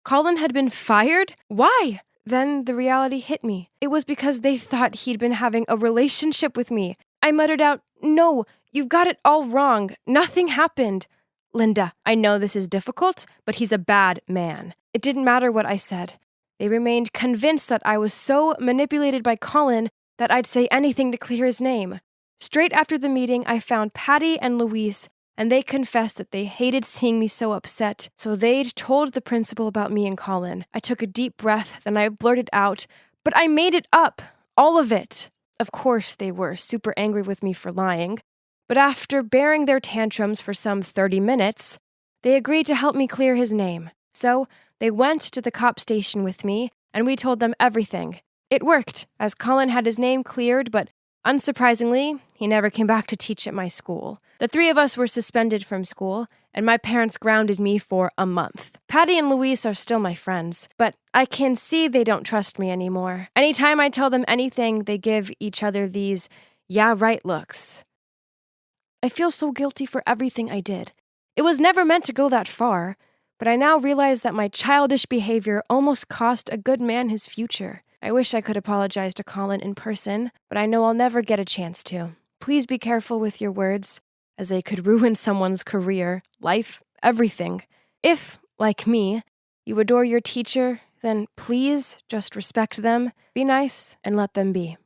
Colin had been fired? Why? Then the reality hit me. It was because they thought he'd been having a relationship with me. I muttered out, "No, you've got it all wrong. Nothing happened." "Linda, I know this is difficult, but he's a bad man." It didn't matter what I said. They remained convinced that I was so manipulated by Colin that I'd say anything to clear his name. Straight after the meeting, I found Patty and Louise, and they confessed that they hated seeing me so upset, so they'd told the principal about me and Colin. I took a deep breath, then I blurted out, "But I made it up! All of it!" Of course, they were super angry with me for lying, but after bearing their tantrums for some 30 minutes, they agreed to help me clear his name. So, they went to the cop station with me, and we told them everything. It worked, as Colin had his name cleared, but unsurprisingly, he never came back to teach at my school. The three of us were suspended from school, and my parents grounded me for a month. Patty and Louise are still my friends, but I can see they don't trust me anymore. Anytime I tell them anything, they give each other these, "yeah, right" looks. I feel so guilty for everything I did. It was never meant to go that far, but I now realize that my childish behavior almost cost a good man his future. I wish I could apologize to Colin in person, but I know I'll never get a chance to. Please be careful with your words, as they could ruin someone's career, life, everything. If, like me, you adore your teacher, then please just respect them, be nice, and let them be.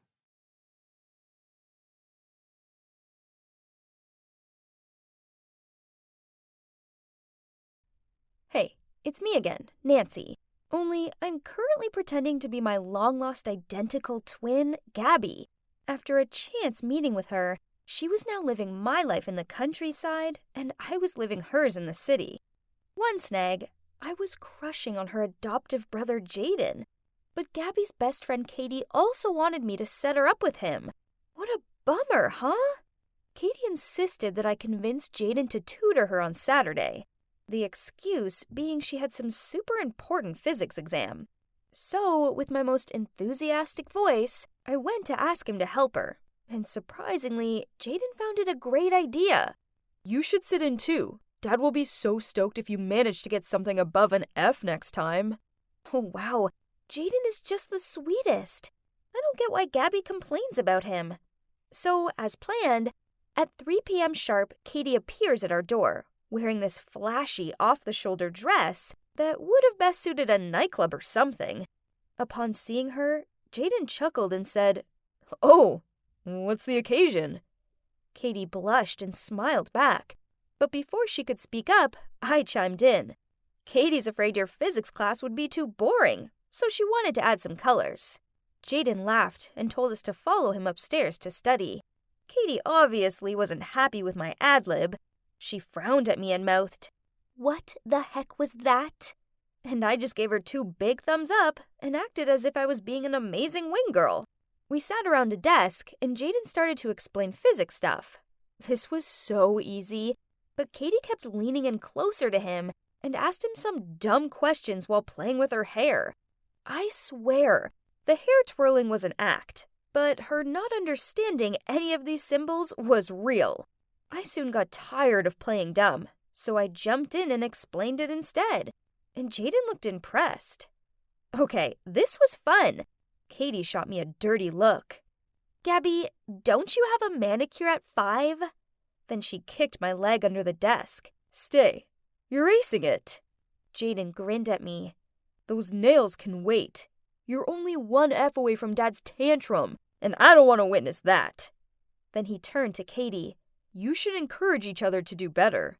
Hey, it's me again, Nancy. Only I'm currently pretending to be my long-lost identical twin, Gabby. After a chance meeting with her, she was now living my life in the countryside, and I was living hers in the city. One snag, I was crushing on her adoptive brother Jaden. But Gabby's best friend Katie also wanted me to set her up with him. What a bummer, huh? Katie insisted that I convince Jaden to tutor her on Saturday. The excuse being she had some super important physics exam. So, with my most enthusiastic voice, I went to ask him to help her. And surprisingly, Jaden found it a great idea. "You should sit in too. Dad will be so stoked if you manage to get something above an F next time." Oh wow, Jaden is just the sweetest. I don't get why Gabby complains about him. So, as planned, At 3 p.m. sharp, Katie appears at our door, wearing this flashy, off-the-shoulder dress that would have best suited a nightclub or something. Upon seeing her, Jaden chuckled and said, "Oh, what's the occasion?" Katie blushed and smiled back, but before she could speak up, I chimed in. Katie's afraid your physics class would be too boring, so she wanted to add some colors. Jaden laughed and told us to follow him upstairs to study. Katie obviously wasn't happy with my ad-lib. She frowned at me and mouthed, "What the heck was that?" And I just gave her 2 big thumbs up and acted as if I was being an amazing wing girl. We sat around a desk, and Jaden started to explain physics stuff. This was so easy, but Katie kept leaning in closer to him and asked him some dumb questions while playing with her hair. I swear, the hair twirling was an act, but her not understanding any of these symbols was real. I soon got tired of playing dumb, so I jumped in and explained it instead, and Jaden looked impressed. Okay, this was fun. Katie shot me a dirty look. "Gabby, don't you have a manicure at 5? Then she kicked my leg under the desk. "Stay. You're acing it." Jaden grinned at me. "Those nails can wait. You're only 1 F away from Dad's tantrum, and I don't want to witness that." Then he turned to Katie. "You should encourage each other to do better."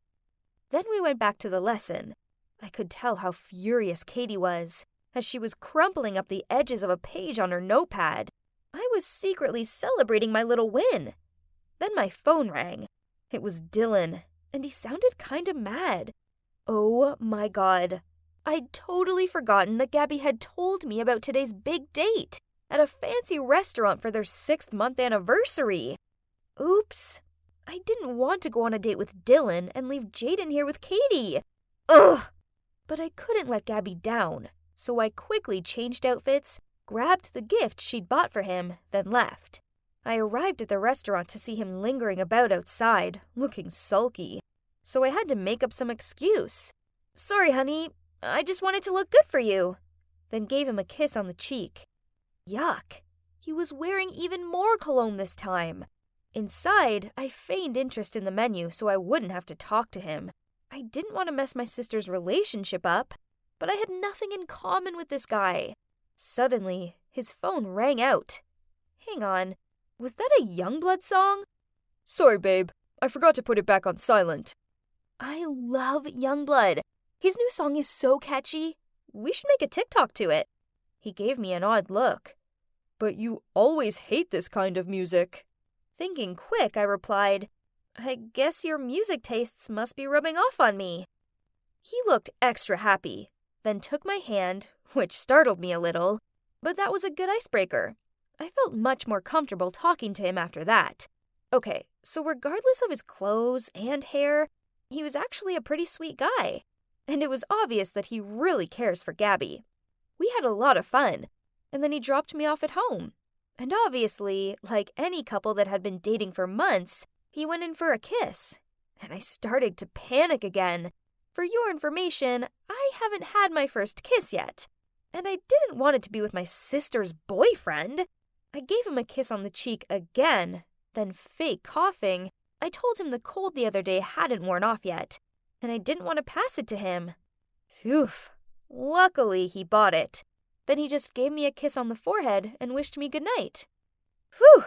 Then we went back to the lesson. I could tell how furious Katie was, as she was crumpling up the edges of a page on her notepad. I was secretly celebrating my little win. Then my phone rang. It was Dylan, and he sounded kinda mad. Oh my God. I'd totally forgotten that Gabby had told me about today's big date at a fancy restaurant for their 6th-month anniversary. Oops. I didn't want to go on a date with Dylan and leave Jaden here with Katie. Ugh! But I couldn't let Gabby down, so I quickly changed outfits, grabbed the gift she'd bought for him, then left. I arrived at the restaurant to see him lingering about outside, looking sulky, so I had to make up some excuse. "Sorry, honey, I just wanted to look good for you," then gave him a kiss on the cheek. Yuck! He was wearing even more cologne this time. Inside, I feigned interest in the menu so I wouldn't have to talk to him. I didn't want to mess my sister's relationship up, but I had nothing in common with this guy. Suddenly, his phone rang out. Hang on, was that a Youngblood song? "Sorry, babe. I forgot to put it back on silent." I love Youngblood. His new song is so catchy. We should make a TikTok to it. He gave me an odd look. "But you always hate this kind of music." Thinking quick, I replied, "I guess your music tastes must be rubbing off on me." He looked extra happy, then took my hand, which startled me a little, but that was a good icebreaker. I felt much more comfortable talking to him after that. Okay, so regardless of his clothes and hair, he was actually a pretty sweet guy, and it was obvious that he really cares for Gabby. We had a lot of fun, and then he dropped me off at home. And obviously, like any couple that had been dating for months, he went in for a kiss. And I started to panic again. For your information, I haven't had my first kiss yet. And I didn't want it to be with my sister's boyfriend. I gave him a kiss on the cheek again, then fake coughing. I told him the cold the other day hadn't worn off yet, and I didn't want to pass it to him. Phew. Luckily, he bought it. Then he just gave me a kiss on the forehead and wished me goodnight. Whew!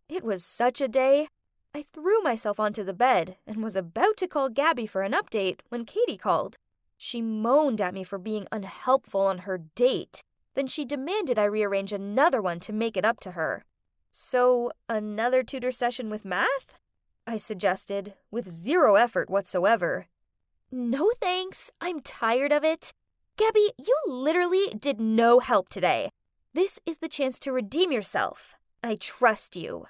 It was such a day. I threw myself onto the bed and was about to call Gabby for an update when Katie called. She moaned at me for being unhelpful on her date. Then she demanded I rearrange another one to make it up to her. "So, another tutor session with math?" I suggested, with zero effort whatsoever. "No thanks, I'm tired of it. Gabby, you literally did no help today. This is the chance to redeem yourself. I trust you."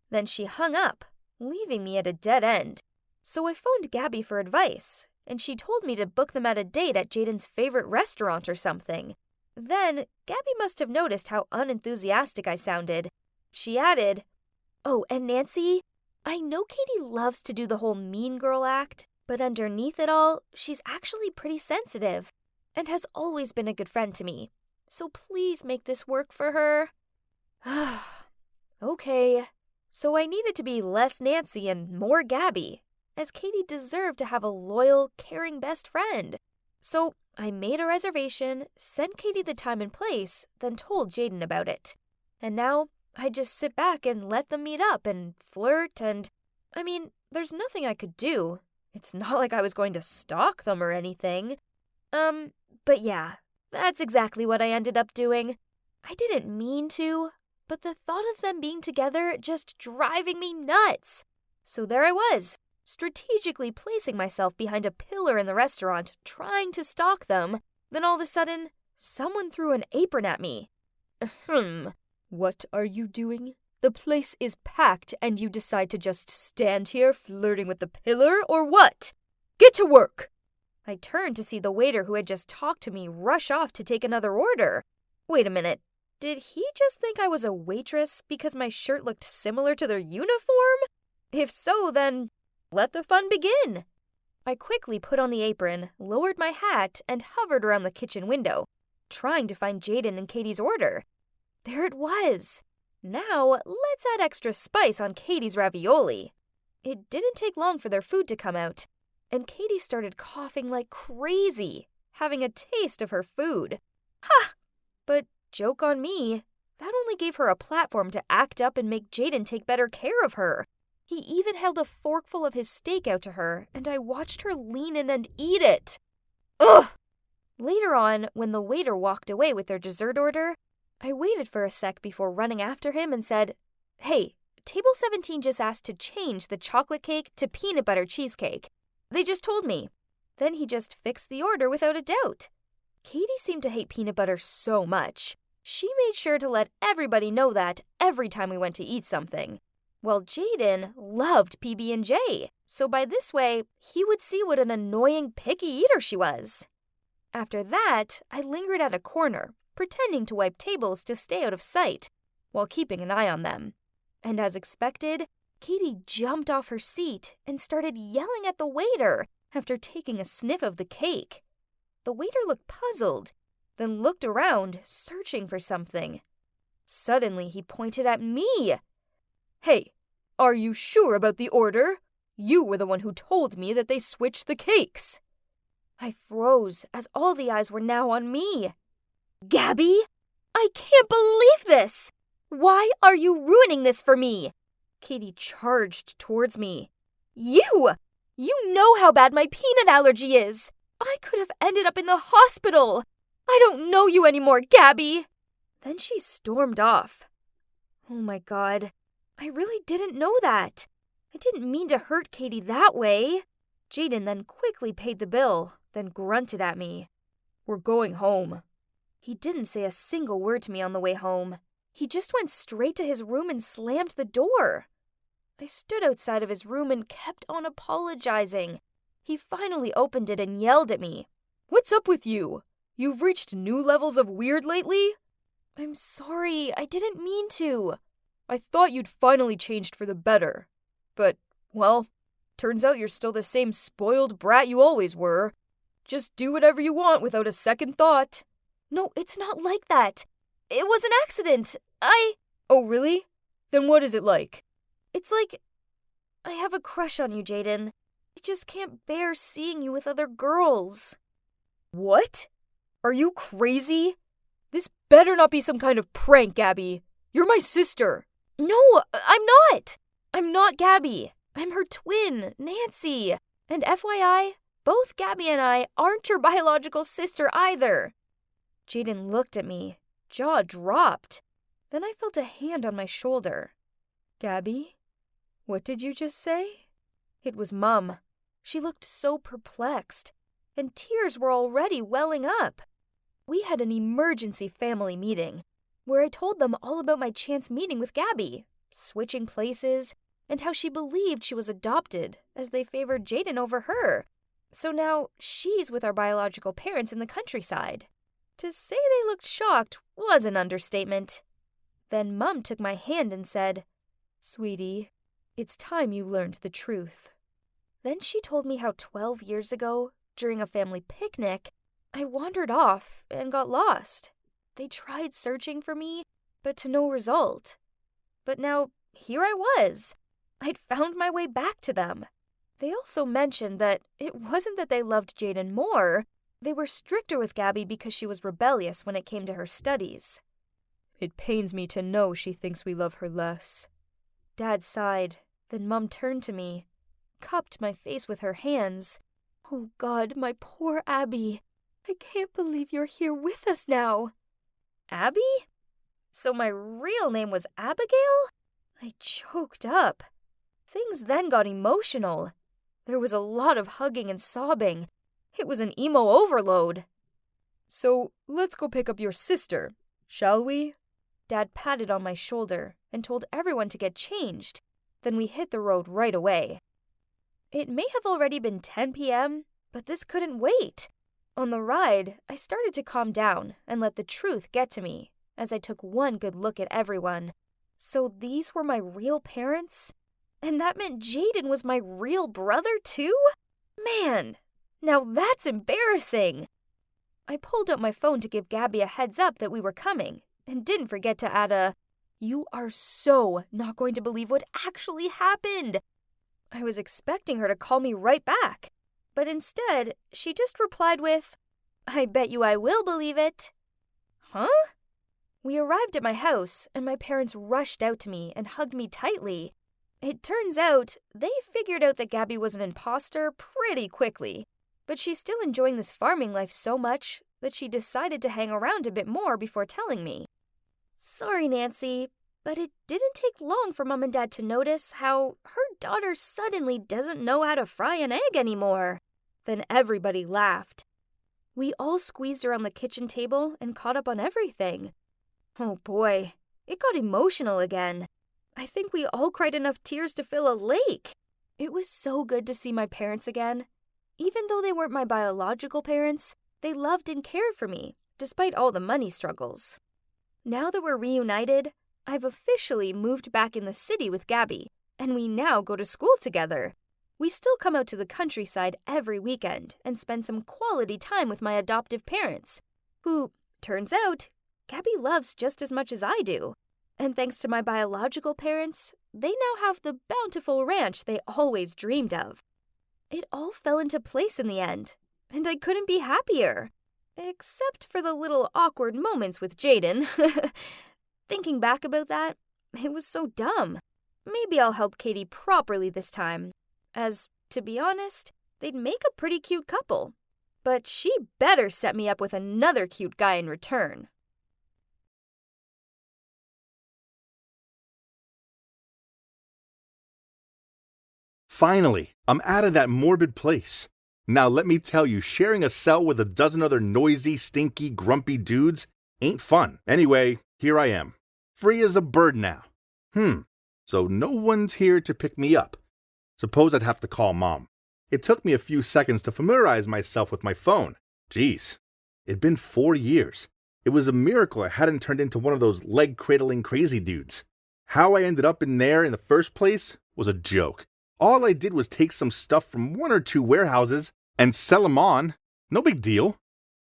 Then she hung up, leaving me at a dead end. So I phoned Gabby for advice, and she told me to book them at a date at Jaden's favorite restaurant or something. Then, Gabby must have noticed how unenthusiastic I sounded. She added, "Oh, and Nancy, I know Katie loves to do the whole mean girl act, but underneath it all, she's actually pretty sensitive and has always been a good friend to me. So please make this work for her." Okay. So I needed to be less Nancy and more Gabby, as Katie deserved to have a loyal, caring best friend. So I made a reservation, sent Katie the time and place, then told Jaden about it. And now I just sit back and let them meet up and flirt and, there's nothing I could do. It's not like I was going to stalk them or anything. But yeah, that's exactly what I ended up doing. I didn't mean to, but the thought of them being together just driving me nuts. So there I was, strategically placing myself behind a pillar in the restaurant, trying to stalk them. Then all of a sudden, someone threw an apron at me. What are you doing? The place is packed and you decide to just stand here flirting with the pillar, or what? Get to work! I turned to see the waiter who had just talked to me rush off to take another order. Wait a minute. Did he just think I was a waitress because my shirt looked similar to their uniform? If so, then let the fun begin. I quickly put on the apron, lowered my hat, and hovered around the kitchen window, trying to find Jaden and Katie's order. There it was. Now, let's add extra spice on Katie's ravioli. It didn't take long for their food to come out, and Katie started coughing like crazy, having a taste of her food. Ha! But joke on me. That only gave her a platform to act up and make Jaden take better care of her. He even held a forkful of his steak out to her, and I watched her lean in and eat it. Ugh! Later on, when the waiter walked away with their dessert order, I waited for a sec before running after him and said, "Hey, table 17 just asked to change the chocolate cake to peanut butter cheesecake. They just told me." Then he just fixed the order without a doubt. Katie seemed to hate peanut butter so much. She made sure to let everybody know that every time we went to eat something. Well, Jaden loved PB&J, so by this way, he would see what an annoying, picky eater she was. After that, I lingered at a corner, pretending to wipe tables to stay out of sight, while keeping an eye on them. And as expected, Katie jumped off her seat and started yelling at the waiter after taking a sniff of the cake. The waiter looked puzzled, then looked around, searching for something. Suddenly, he pointed at me. "Hey, are you sure about the order? You were the one who told me that they switched the cakes." I froze as all the eyes were now on me. "Gabby, I can't believe this! Why are you ruining this for me?" Katie charged towards me. You know how bad my peanut allergy is! I could have ended up in the hospital! I don't know you anymore, Gabby!" Then she stormed off. Oh my God, I really didn't know that. I didn't mean to hurt Katie that way. Jaden then quickly paid the bill, then grunted at me. "We're going home." He didn't say a single word to me on the way home. He just went straight to his room and slammed the door. I stood outside of his room and kept on apologizing. He finally opened it and yelled at me. "What's up with you? You've reached new levels of weird lately?" "I'm sorry, I didn't mean to." "I thought you'd finally changed for the better. But, well, turns out you're still the same spoiled brat you always were. Just do whatever you want without a second thought." "No, it's not like that. It was an accident. Oh, really? Then what is it like?" It's like I have a crush on you, Jaden. I just can't bear seeing you with other girls." "What? Are you crazy? This better not be some kind of prank, Gabby. You're my sister." "No, I'm not. I'm not Gabby. I'm her twin, Nancy. And FYI, both Gabby and I aren't your biological sister either." Jaden looked at me, jaw dropped. Then I felt a hand on my shoulder. "Gabby, what did you just say?" It was Mum. She looked so perplexed, and tears were already welling up. We had an emergency family meeting, where I told them all about my chance meeting with Gabby, switching places, and how she believed she was adopted, as they favored Jaden over her. So now she's with our biological parents in the countryside. To say they looked shocked was an understatement. Then Mum took my hand and said, "Sweetie, it's time you learned the truth." Then she told me how 12 years ago, during a family picnic, I wandered off and got lost. They tried searching for me, but to no result. But now, here I was. I'd found my way back to them. They also mentioned that it wasn't that they loved Jaden more. They were stricter with Gabby because she was rebellious when it came to her studies. It pains me to know she thinks we love her less. Dad sighed, then Mum turned to me, cupped my face with her hands. Oh God, my poor Abby. I can't believe you're here with us now. Abby? So my real name was Abigail? I choked up. Things then got emotional. There was a lot of hugging and sobbing. It was an emo overload. So let's go pick up your sister, shall we? Dad patted on my shoulder and told everyone to get changed. Then we hit the road right away. It may have already been 10 p.m., but this couldn't wait. On the ride, I started to calm down and let the truth get to me as I took one good look at everyone. So these were my real parents? And that meant Jaden was my real brother too? Man, now that's embarrassing. I pulled out my phone to give Gabby a heads up that we were coming and didn't forget to add a, "You are so not going to believe what actually happened." I was expecting her to call me right back, but instead, she just replied with, "I bet you I will believe it." Huh? We arrived at my house, and my parents rushed out to me and hugged me tightly. It turns out they figured out that Gabby was an imposter pretty quickly, but she's still enjoying this farming life so much that she decided to hang around a bit more before telling me. Sorry, Nancy, but it didn't take long for Mom and Dad to notice how her daughter suddenly doesn't know how to fry an egg anymore. Then everybody laughed. We all squeezed around the kitchen table and caught up on everything. Oh boy, it got emotional again. I think we all cried enough tears to fill a lake. It was so good to see my parents again. Even though they weren't my biological parents, they loved and cared for me, despite all the money struggles. Now that we're reunited, I've officially moved back in the city with Gabby, and we now go to school together. We still come out to the countryside every weekend and spend some quality time with my adoptive parents, who, turns out, Gabby loves just as much as I do. And thanks to my biological parents, they now have the bountiful ranch they always dreamed of. It all fell into place in the end, and I couldn't be happier. Except for the little awkward moments with Jaden. Thinking back about that, it was so dumb. Maybe I'll help Katie properly this time, as, to be honest, they'd make a pretty cute couple. But she better set me up with another cute guy in return. Finally, I'm out of that morbid place. Now let me tell you, sharing a cell with a dozen other noisy, stinky, grumpy dudes ain't fun. Anyway, here I am, free as a bird now. So no one's here to pick me up. Suppose I'd have to call Mom. It took me a few seconds to familiarize myself with my phone. Jeez, it'd been 4 years. It was a miracle I hadn't turned into one of those leg-cradling crazy dudes. How I ended up in there in the first place was a joke. All I did was take some stuff from 1 or 2 warehouses and sell them on. No big deal.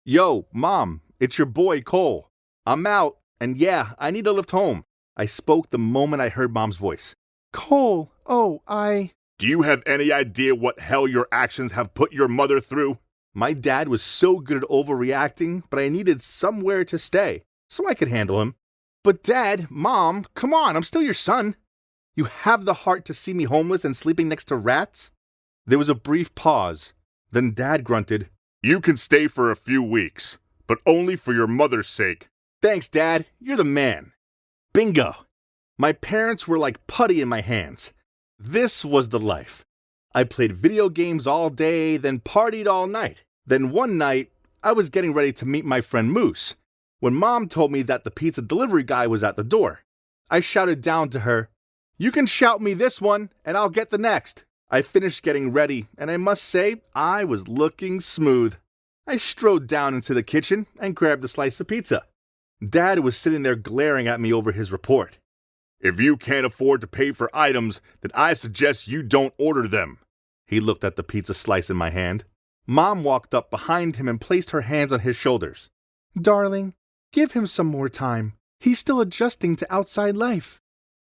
Yo, Mom, it's your boy Cole. I'm out, and yeah, I need a lift home. I spoke the moment I heard Mom's voice. Cole, Do you have any idea what hell your actions have put your mother through? My dad was so good at overreacting, but I needed somewhere to stay, so I could handle him. But Dad, Mom, come on, I'm still your son. You have the heart to see me homeless and sleeping next to rats? There was a brief pause. Then Dad grunted, "You can stay for a few weeks, but only for your mother's sake." Thanks, Dad. You're the man. Bingo. My parents were like putty in my hands. This was the life. I played video games all day, then partied all night. Then one night, I was getting ready to meet my friend Moose, when Mom told me that the pizza delivery guy was at the door. I shouted down to her, "You can shout me this one, and I'll get the next." I finished getting ready, and I must say, I was looking smooth. I strode down into the kitchen and grabbed a slice of pizza. Dad was sitting there glaring at me over his report. "If you can't afford to pay for items, then I suggest you don't order them." He looked at the pizza slice in my hand. Mom walked up behind him and placed her hands on his shoulders. "Darling, give him some more time. He's still adjusting to outside life."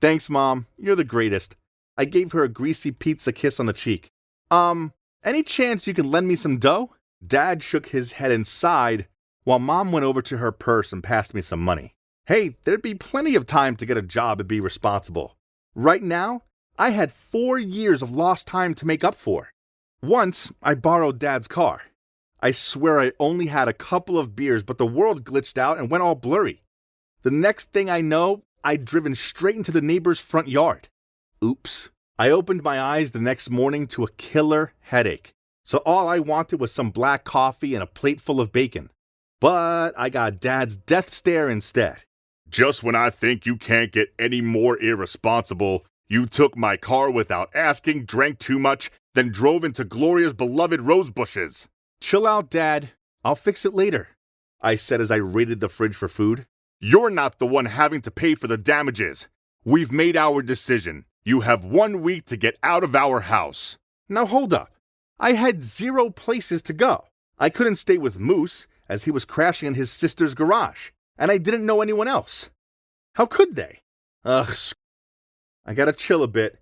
Thanks, Mom. You're the greatest. I gave her a greasy pizza kiss on the cheek. Any chance you can lend me some dough? Dad shook his head and sighed, while Mom went over to her purse and passed me some money. Hey, there'd be plenty of time to get a job and be responsible. Right now, I had 4 years of lost time to make up for. Once, I borrowed Dad's car. I swear I only had a couple of beers, but the world glitched out and went all blurry. The next thing I know, I'd driven straight into the neighbor's front yard. Oops. I opened my eyes the next morning to a killer headache, so all I wanted was some black coffee and a plate full of bacon. But I got Dad's death stare instead. Just when I think you can't get any more irresponsible, you took my car without asking, drank too much, then drove into Gloria's beloved rose bushes. Chill out, Dad. I'll fix it later, I said as I raided the fridge for food. You're not the one having to pay for the damages. We've made our decision. You have 1 week to get out of our house. Now hold up. I had 0 places to go. I couldn't stay with Moose, as he was crashing in his sister's garage, and I didn't know anyone else. How could they? I gotta chill a bit,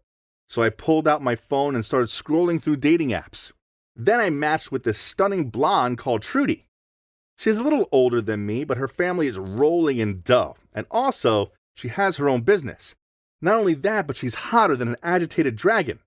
so I pulled out my phone and started scrolling through dating apps. Then I matched with this stunning blonde called Trudy. She's a little older than me, but her family is rolling in dough, and also, she has her own business. Not only that, but she's hotter than an agitated dragon.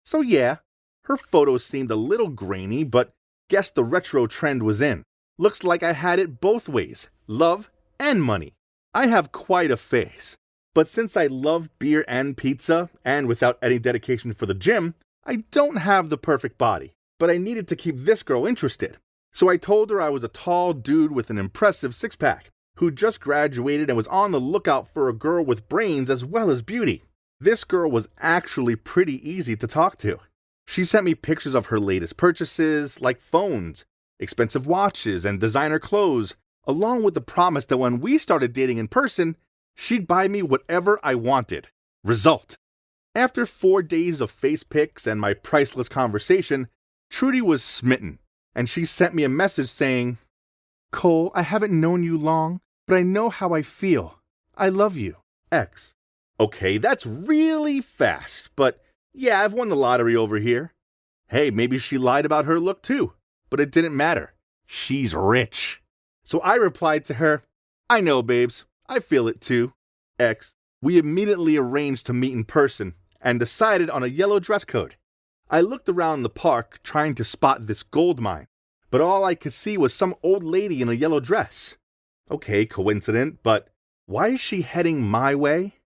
So yeah, her photos seemed a little grainy, but guess the retro trend was in. Looks like I had it both ways, love and money. I have quite a face. But since I love beer and pizza, and without any dedication for the gym, I don't have the perfect body. But I needed to keep this girl interested. So I told her I was a tall dude with an impressive six-pack, who just graduated and was on the lookout for a girl with brains as well as beauty. This girl was actually pretty easy to talk to. She sent me pictures of her latest purchases, like phones, expensive watches, and designer clothes, along with the promise that when we started dating in person, she'd buy me whatever I wanted. Result: after 4 days of face pics and my priceless conversation, Trudy was smitten, and she sent me a message saying, "Cole, I haven't known you long, but I know how I feel. I love you. X." Okay, that's really fast, but yeah, I've won the lottery over here. Hey, maybe she lied about her look too, but it didn't matter. She's rich. So I replied to her, "I know, babes. I feel it too. X." We immediately arranged to meet in person and decided on a yellow dress code. I looked around the park trying to spot this gold mine, but all I could see was some old lady in a yellow dress. Okay, coincident, but why is she heading my way?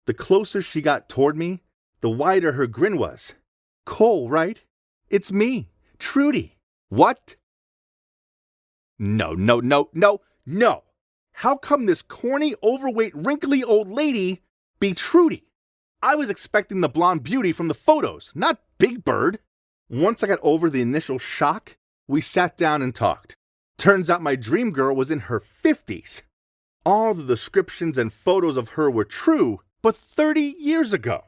The closer she got toward me, the wider her grin was. Cole, right? It's me, Trudy. What? No. How come this corny, overweight, wrinkly old lady be Trudy? I was expecting the blonde beauty from the photos, not Big Bird. Once I got over the initial shock, we sat down and talked. Turns out my dream girl was in her 50s. All the descriptions and photos of her were true, but 30 years ago.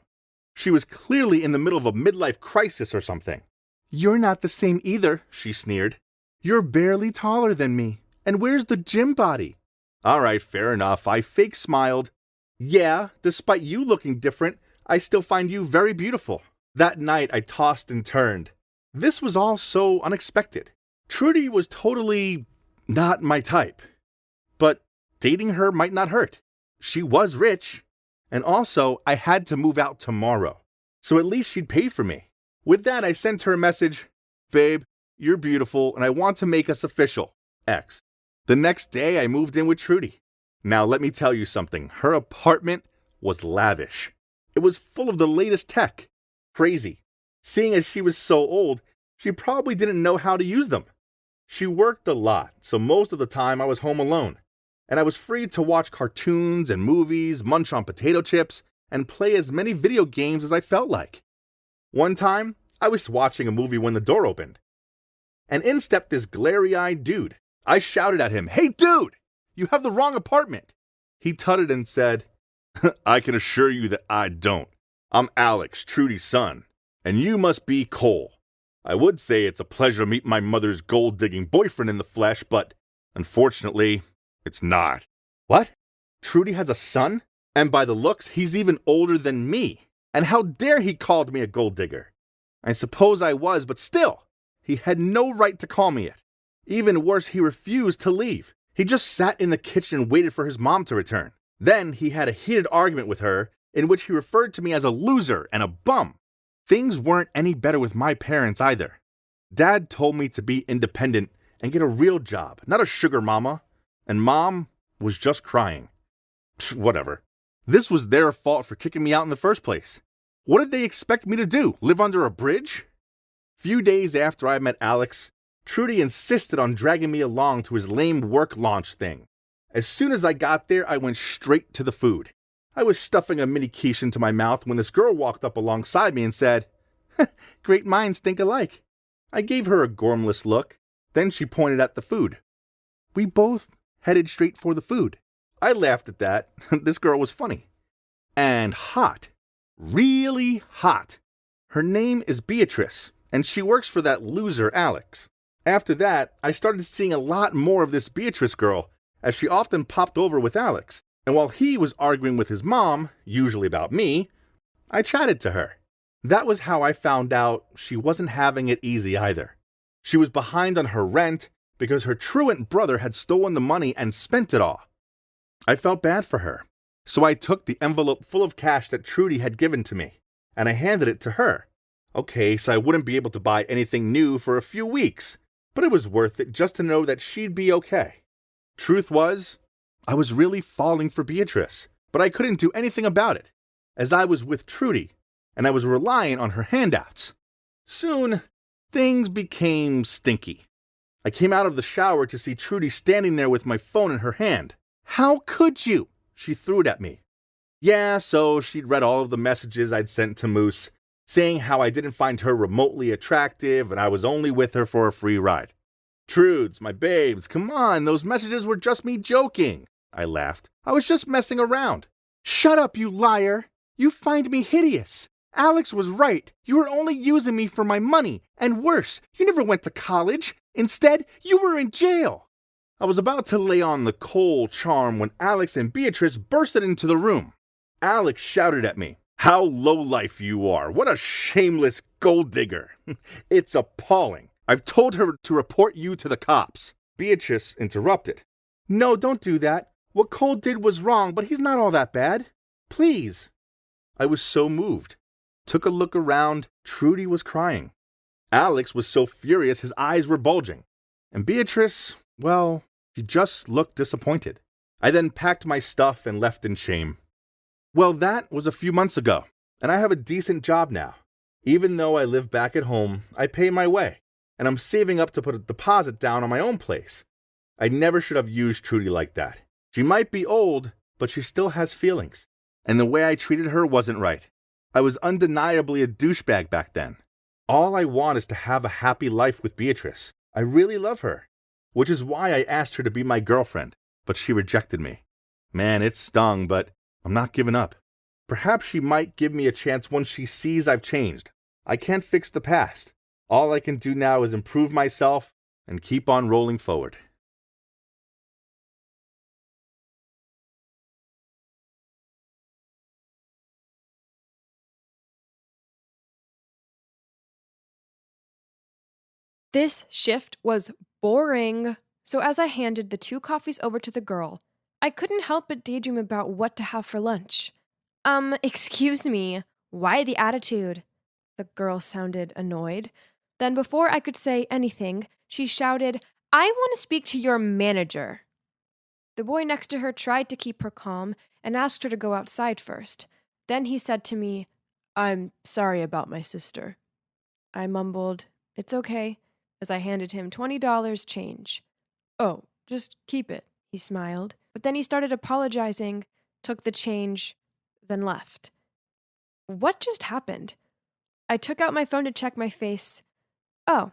She was clearly in the middle of a midlife crisis or something. "You're not the same either," she sneered. "You're barely taller than me. And where's the gym body?" All right, fair enough. I fake smiled. "Yeah, despite you looking different, I still find you very beautiful." That night, I tossed and turned. This was all so unexpected. Trudy was totally not my type. But dating her might not hurt. She was rich. And also, I had to move out tomorrow. So at least she'd pay for me. With that, I sent her a message. "Babe, you're beautiful, and I want to make us official. X." The next day, I moved in with Trudy. Now, let me tell you something. Her apartment was lavish. It was full of the latest tech. Crazy. Seeing as she was so old, she probably didn't know how to use them. She worked a lot, so most of the time I was home alone. And I was free to watch cartoons and movies, munch on potato chips, and play as many video games as I felt like. One time, I was watching a movie when the door opened. And in stepped this glary-eyed dude. I shouted at him, "Hey dude, you have the wrong apartment." He tutted and said, "I can assure you that I don't. I'm Alex, Trudy's son, and you must be Cole. I would say it's a pleasure to meet my mother's gold-digging boyfriend in the flesh, but unfortunately, it's not." What? Trudy has a son? And by the looks, he's even older than me. And how dare he called me a gold digger? I suppose I was, but still, he had no right to call me it. Even worse, he refused to leave. He just sat in the kitchen and waited for his mom to return. Then he had a heated argument with her in which he referred to me as a loser and a bum. Things weren't any better with my parents either. Dad told me to be independent and get a real job, not a sugar mama. And Mom was just crying. Whatever. This was their fault for kicking me out in the first place. What did they expect me to do? Live under a bridge? Few days after I met Alex, Trudy insisted on dragging me along to his lame work launch thing. As soon as I got there, I went straight to the food. I was stuffing a mini quiche into my mouth when this girl walked up alongside me and said, "Great minds think alike." I gave her a gormless look. Then she pointed at the food. We both headed straight for the food. I laughed at that. This girl was funny. And hot. Really hot. Her name is Beatrice, and she works for that loser Alex. After that, I started seeing a lot more of this Beatrice girl, as she often popped over with Alex. And while he was arguing with his mom, usually about me, I chatted to her. That was how I found out she wasn't having it easy either. She was behind on her rent because her truant brother had stolen the money and spent it all. I felt bad for her, so I took the envelope full of cash that Trudy had given to me, and I handed it to her. Okay, so I wouldn't be able to buy anything new for a few weeks, but it was worth it just to know that she'd be okay. Truth was, I was really falling for Beatrice, but I couldn't do anything about it, as I was with Trudy, and I was relying on her handouts. Soon, things became stinky. I came out of the shower to see Trudy standing there with my phone in her hand. "How could you?" She threw it at me. Yeah, so she'd read all of the messages I'd sent to Moose, saying how I didn't find her remotely attractive and I was only with her for a free ride. "Trudes, my babes, come on, those messages were just me joking." I laughed. "I was just messing around." "Shut up, you liar! You find me hideous. Alex was right. You were only using me for my money. And worse, you never went to college. Instead, you were in jail." I was about to lay on the cold charm when Alex and Beatrice bursted into the room. Alex shouted at me, "How lowlife you are! What a shameless gold digger! It's appalling. I've told her to report you to the cops." Beatrice interrupted. "No, don't do that. What Cole did was wrong, but he's not all that bad. Please." I was so moved. Took a look around. Trudy was crying. Alex was so furious his eyes were bulging. And Beatrice, well, she just looked disappointed. I then packed my stuff and left in shame. Well, that was a few months ago, and I have a decent job now. Even though I live back at home, I pay my way, and I'm saving up to put a deposit down on my own place. I never should have used Trudy like that. She might be old, but she still has feelings, and the way I treated her wasn't right. I was undeniably a douchebag back then. All I want is to have a happy life with Beatrice. I really love her, which is why I asked her to be my girlfriend, but she rejected me. Man, it stung, but I'm not giving up. Perhaps she might give me a chance once she sees I've changed. I can't fix the past. All I can do now is improve myself and keep on rolling forward. This shift was boring. So as I handed the 2 coffees over to the girl, I couldn't help but daydream about what to have for lunch. Excuse me, why the attitude? The girl sounded annoyed. Then before I could say anything, she shouted, "I want to speak to your manager." The boy next to her tried to keep her calm and asked her to go outside first. Then he said to me, "I'm sorry about my sister." I mumbled, "It's okay," as I handed him $20 change. "Oh, just keep it," he smiled. But then he started apologizing, took the change, then left. What just happened? I took out my phone to check my face. Oh,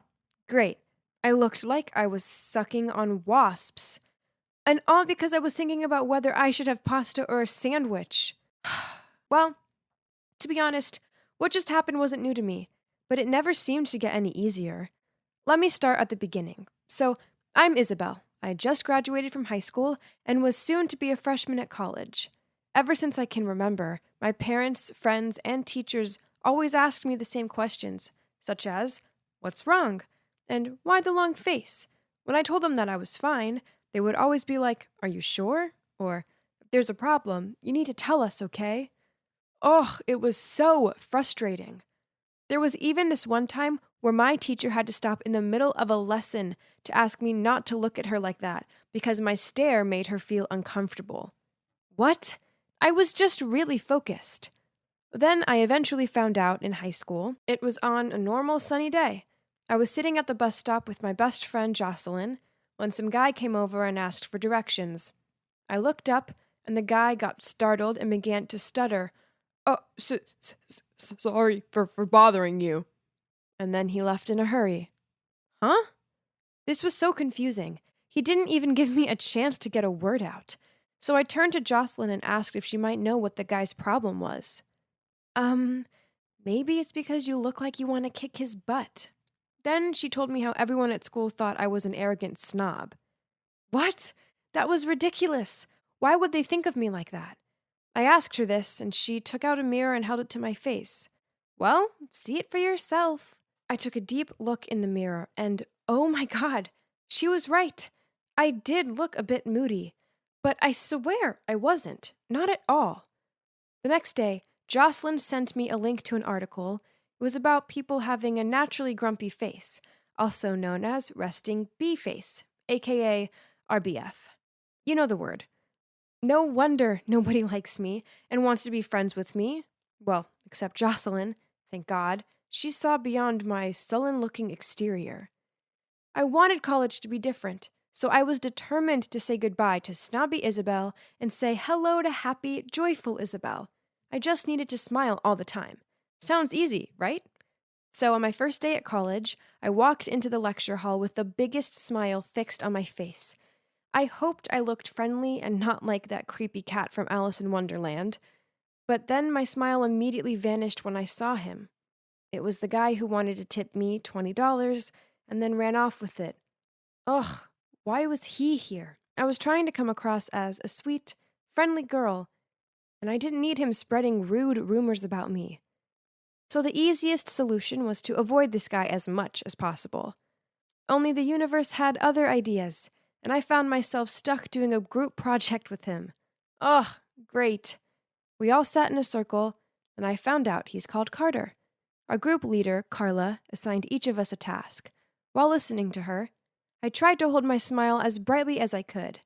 great. I looked like I was sucking on wasps. And all because I was thinking about whether I should have pasta or a sandwich. Well, to be honest, what just happened wasn't new to me, but it never seemed to get any easier. Let me start at the beginning. So, I'm Isabelle. I just graduated from high school and was soon to be a freshman at college. Ever since I can remember, my parents, friends, and teachers always asked me the same questions, such as, "What's wrong?" and "Why the long face?" When I told them that I was fine, they would always be like, "Are you sure?" Or, "If there's a problem, you need to tell us, okay?" Oh, it was so frustrating. There was even this one time where my teacher had to stop in the middle of a lesson to ask me not to look at her like that because my stare made her feel uncomfortable. What? I was just really focused. Then I eventually found out in high school. It was on a normal sunny day. I was sitting at the bus stop with my best friend Jocelyn when some guy came over and asked for directions. I looked up, and the guy got startled and began to stutter. "Oh, sorry for bothering you." And then he left in a hurry. Huh? This was so confusing. He didn't even give me a chance to get a word out. So I turned to Jocelyn and asked if she might know what the guy's problem was. Maybe it's because you look like you want to kick his butt. Then she told me how everyone at school thought I was an arrogant snob. What? That was ridiculous. Why would they think of me like that? I asked her this, and she took out a mirror and held it to my face. Well, see it for yourself. I took a deep look in the mirror, and oh my God, she was right. I did look a bit moody, but I swear I wasn't. Not at all. The next day, Jocelyn sent me a link to an article. It was about people having a naturally grumpy face, also known as resting bee face, aka RBF. You know the word. No wonder nobody likes me and wants to be friends with me. Well, except Jocelyn, thank God. She saw beyond my sullen-looking exterior. I wanted college to be different, so I was determined to say goodbye to snobby Isabelle and say hello to happy, joyful Isabelle. I just needed to smile all the time. Sounds easy, right? So on my first day at college, I walked into the lecture hall with the biggest smile fixed on my face. I hoped I looked friendly and not like that creepy cat from Alice in Wonderland. But then my smile immediately vanished when I saw him. It was the guy who wanted to tip me $20 and then ran off with it. Ugh, why was he here? I was trying to come across as a sweet, friendly girl, and I didn't need him spreading rude rumors about me. So the easiest solution was to avoid this guy as much as possible. Only the universe had other ideas, and I found myself stuck doing a group project with him. Ugh, great. We all sat in a circle, and I found out he's called Carter. Our group leader, Carla, assigned each of us a task. While listening to her, I tried to hold my smile as brightly as I could.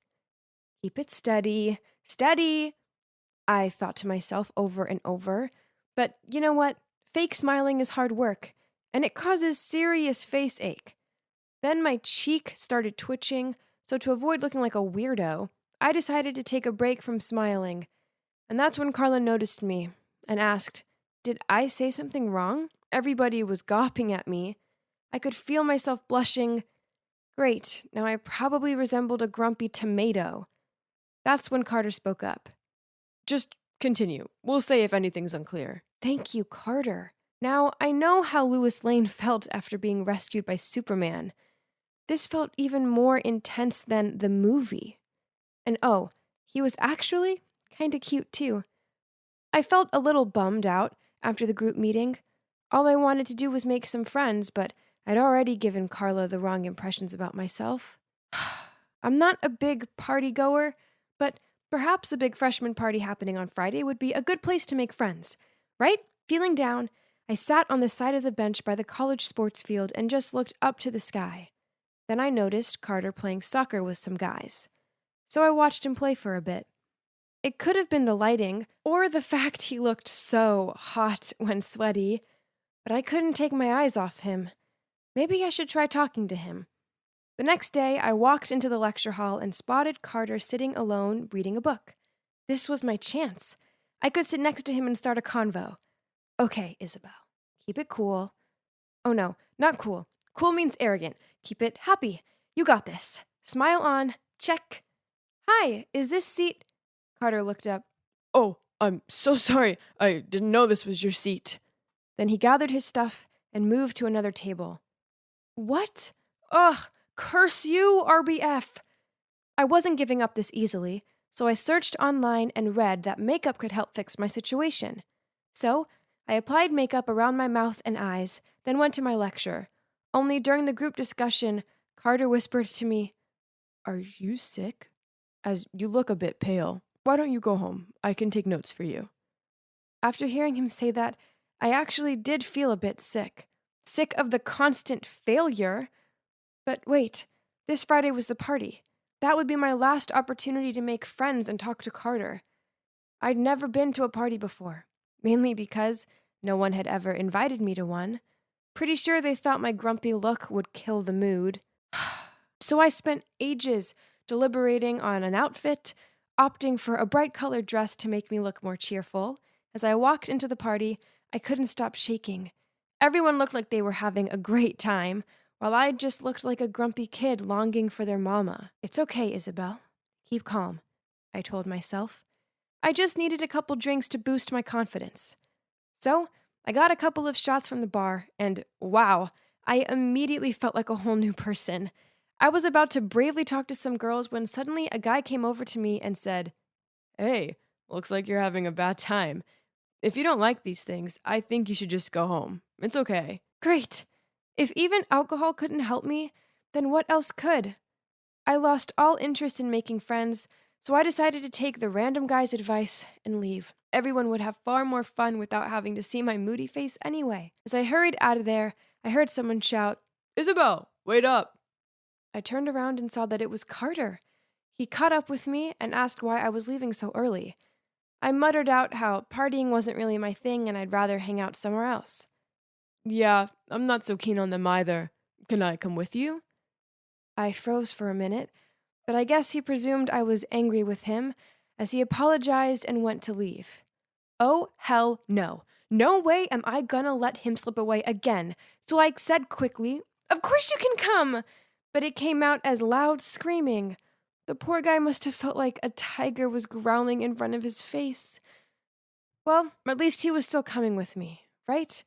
Keep it steady, steady, I thought to myself over and over. But you know what? Fake smiling is hard work, and it causes serious face ache. Then my cheek started twitching, so to avoid looking like a weirdo, I decided to take a break from smiling. And that's when Carla noticed me and asked, "Did I say something wrong?" Everybody was gawping at me. I could feel myself blushing. Great, now I probably resembled a grumpy tomato. That's when Carter spoke up. "Just continue. We'll say if anything's unclear." Thank you, Carter. Now, I know how Lois Lane felt after being rescued by Superman. This felt even more intense than the movie. And oh, he was actually kinda cute too. I felt a little bummed out after the group meeting. All I wanted to do was make some friends, but I'd already given Carla the wrong impressions about myself. I'm not a big party goer, but perhaps the big freshman party happening on Friday would be a good place to make friends, right? Feeling down, I sat on the side of the bench by the college sports field and just looked up to the sky. Then I noticed Carter playing soccer with some guys. So I watched him play for a bit. It could have been the lighting, or the fact he looked so hot when sweaty, but I couldn't take my eyes off him. Maybe I should try talking to him. The next day, I walked into the lecture hall and spotted Carter sitting alone reading a book. This was my chance. I could sit next to him and start a convo. Okay, Isabelle, keep it cool. Oh no, not cool. Cool means arrogant. Keep it happy. You got this. Smile on. Check. Hi, is this seat? Carter looked up. "Oh, I'm so sorry. I didn't know this was your seat." Then he gathered his stuff and moved to another table. What? Ugh, curse you, RBF! I wasn't giving up this easily, So I searched online and read that makeup could help fix my situation. So I applied makeup around my mouth and eyes, then went to my lecture. Only during the group discussion, Carter whispered to me, "Are you sick? As you look a bit pale. Why don't you go home? I can take notes for you." After hearing him say that, I actually did feel a bit sick. Sick of the constant failure. But wait, this Friday was the party. That would be my last opportunity to make friends and talk to Carter. I'd never been to a party before, mainly because no one had ever invited me to one. Pretty sure they thought my grumpy look would kill the mood. So I spent ages deliberating on an outfit, opting for a bright colored dress to make me look more cheerful. As I walked into the party, I couldn't stop shaking. Everyone looked like they were having a great time, while I just looked like a grumpy kid longing for their mama. "It's okay, Isabelle. Keep calm," I told myself. I just needed a couple drinks to boost my confidence. So I got a couple of shots from the bar, and wow, I immediately felt like a whole new person. I was about to bravely talk to some girls when suddenly a guy came over to me and said, "Hey, looks like you're having a bad time. If you don't like these things, I think you should just go home. It's okay." Great. If even alcohol couldn't help me, then what else could? I lost all interest in making friends, so I decided to take the random guy's advice and leave. Everyone would have far more fun without having to see my moody face anyway. As I hurried out of there, I heard someone shout, Isabelle, wait up! I turned around and saw that it was Carter. He caught up with me and asked why I was leaving so early. I muttered out how partying wasn't really my thing and I'd rather hang out somewhere else. Yeah, I'm not so keen on them either. Can I come with you? I froze for a minute, but I guess he presumed I was angry with him, as he apologized and went to leave. Oh, hell no. No way am I gonna let him slip away again, so I said quickly, "Of course you can come!" But it came out as loud screaming. The poor guy must have felt like a tiger was growling in front of his face. Well, at least he was still coming with me, right?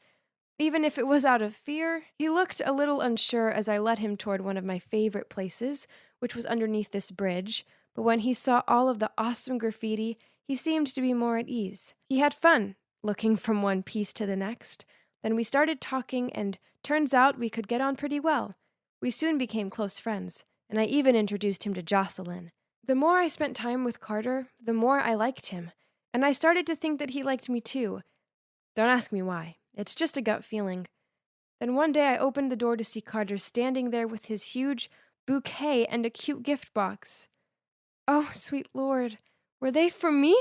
Even if it was out of fear. He looked a little unsure as I led him toward one of my favorite places, which was underneath this bridge, but when he saw all of the awesome graffiti, he seemed to be more at ease. He had fun, looking from one piece to the next. Then we started talking, and turns out we could get on pretty well. We soon became close friends, and I even introduced him to Jocelyn. The more I spent time with Carter, the more I liked him, and I started to think that he liked me too. Don't ask me why. It's just a gut feeling. Then one day I opened the door to see Carter standing there with his huge bouquet and a cute gift box. Oh, sweet Lord, were they for me?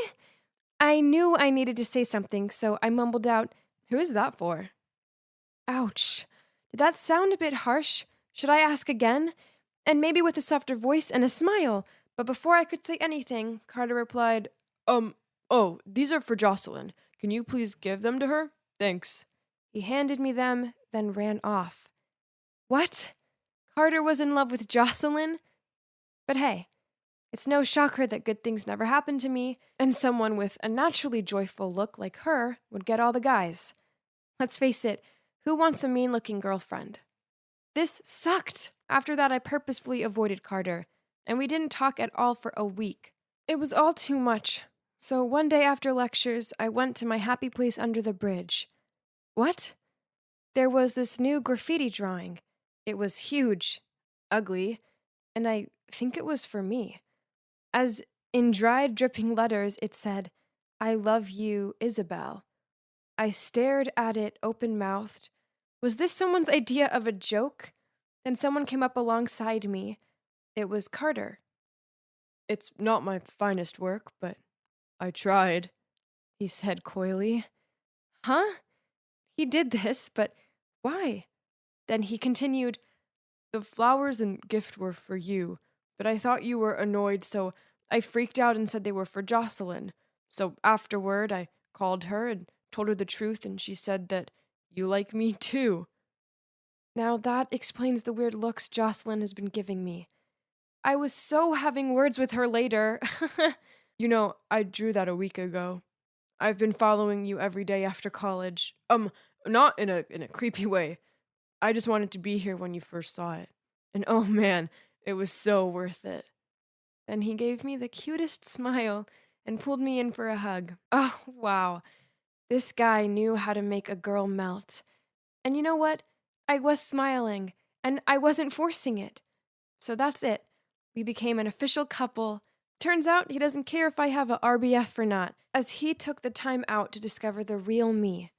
I knew I needed to say something, so I mumbled out, Who is that for? "Ouch. Did that sound a bit harsh? Should I ask again?" And maybe with a softer voice and a smile. But before I could say anything, Carter replied, Oh, these are for Jocelyn. Can you please give them to her? Thanks." He handed me them, then ran off. What? Carter was in love with Jocelyn? But hey, it's no shocker that good things never happen to me, and someone with a naturally joyful look like her would get all the guys. Let's face it, who wants a mean-looking girlfriend? This sucked. After that, I purposefully avoided Carter, and we didn't talk at all for a week. It was all too much. So one day after lectures, I went to my happy place under the bridge. What? There was this new graffiti drawing. It was huge, ugly, and I think it was for me. As in dried, dripping letters, it said, "I love you, Isabelle." I stared at it open-mouthed. Was this someone's idea of a joke? Then someone came up alongside me. It was Carter. It's not my finest work, but I tried, he said coyly. Huh? He did this, but why? Then he continued, The flowers and gift were for you, but I thought you were annoyed, so I freaked out and said they were for Jocelyn. So afterward, I called her and told her the truth, and she said that you like me too. Now that explains the weird looks Jocelyn has been giving me. I was so having words with her later. You know, I drew that a week ago. I've been following you every day after college. Not in a creepy way. I just wanted to be here when you first saw it. And oh man, it was so worth it. Then he gave me the cutest smile and pulled me in for a hug. Oh, wow. This guy knew how to make a girl melt. And you know what? I was smiling, and I wasn't forcing it. So that's it. We became an official couple. Turns out he doesn't care if I have a RBF or not, as he took the time out to discover the real me.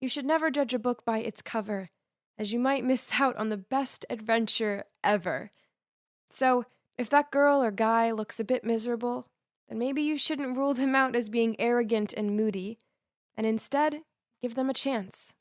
You should never judge a book by its cover, as you might miss out on the best adventure ever. So, if that girl or guy looks a bit miserable, then maybe you shouldn't rule them out as being arrogant and moody, and instead, give them a chance.